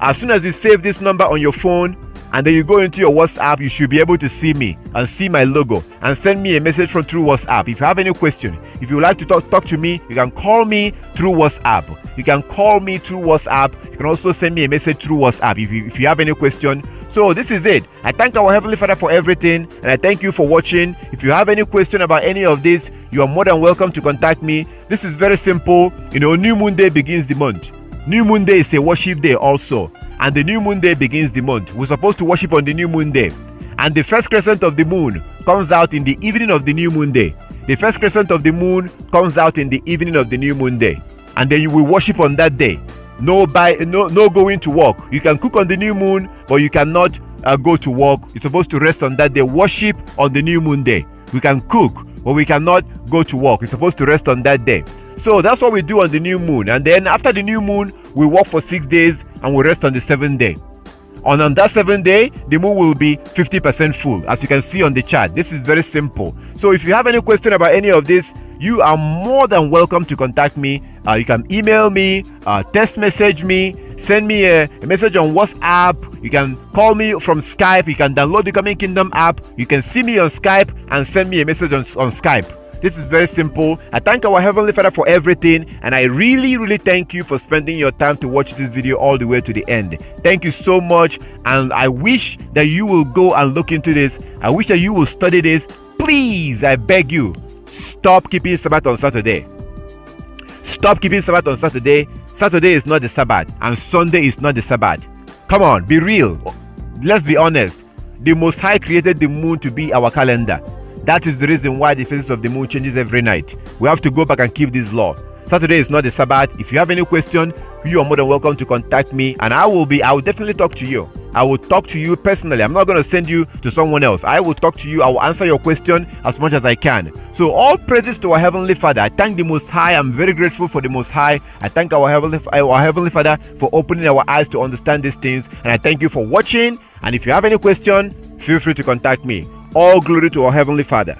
S2: As soon as you save this number on your phone and then you go into your WhatsApp, you should be able to see me and see my logo and send me a message through WhatsApp. If you have any question, if you would like to talk to me, you can call me through WhatsApp. You can call me through WhatsApp. You can also send me a message through WhatsApp if you have any question. So this is it. I thank our Heavenly Father for everything, and I thank you for watching. If you have any question about any of this, you are more than welcome to contact me. This is very simple. New moon day begins the month. New moon day is a worship day also, and the new moon day begins the month. We're supposed to worship on the new moon day, and the first crescent of the moon comes out in the evening of the new moon day. The first crescent of the moon comes out in the evening of the new moon day, and then you will worship on that day. No going to work. You can cook on the new moon, but you cannot go to work. You're supposed to rest on that day. Worship on the new moon day. We can cook, but we cannot go to work. You're supposed to rest on that day. So that's what we do on the new moon. And then after the new moon, we work for 6 days and we rest on the 7th day. And on that 7th day, the moon will be 50% full, as you can see on the chart. This is very simple. So if you have any question about any of this, you are more than welcome to contact me. You can email me, text message me, send me a message on WhatsApp. You can call me from Skype. You can download the Coming Kingdom app. You can see me on Skype and send me a message on Skype. This is very simple. I thank our Heavenly Father for everything, and I really thank you for spending your time to watch this video all the way to the end. Thank you so much, and I wish that you will go and look into this. I wish that you will study this please, I beg you, stop keeping Sabbath on Saturday. Stop keeping Sabbath on Saturday. Saturday is not the Sabbath, and Sunday is not the Sabbath. Come on, be real. Let's be honest. The Most High created the moon to be our calendar. That is the reason why the phases of the moon changes every night. We have to go back and keep this law. Saturday is not the Sabbath. If you have any question, you are more than welcome to contact me, and I will definitely talk to you. I will talk to you personally. I'm not going to send you to someone else. I will talk to you. I will answer your question as much as I can. So all praises to our Heavenly Father. I thank the Most High. I'm very grateful for the Most High. I thank our Heavenly Father for opening our eyes to understand these things. And I thank you for watching. And if you have any question, feel free to contact me. All glory to our Heavenly Father.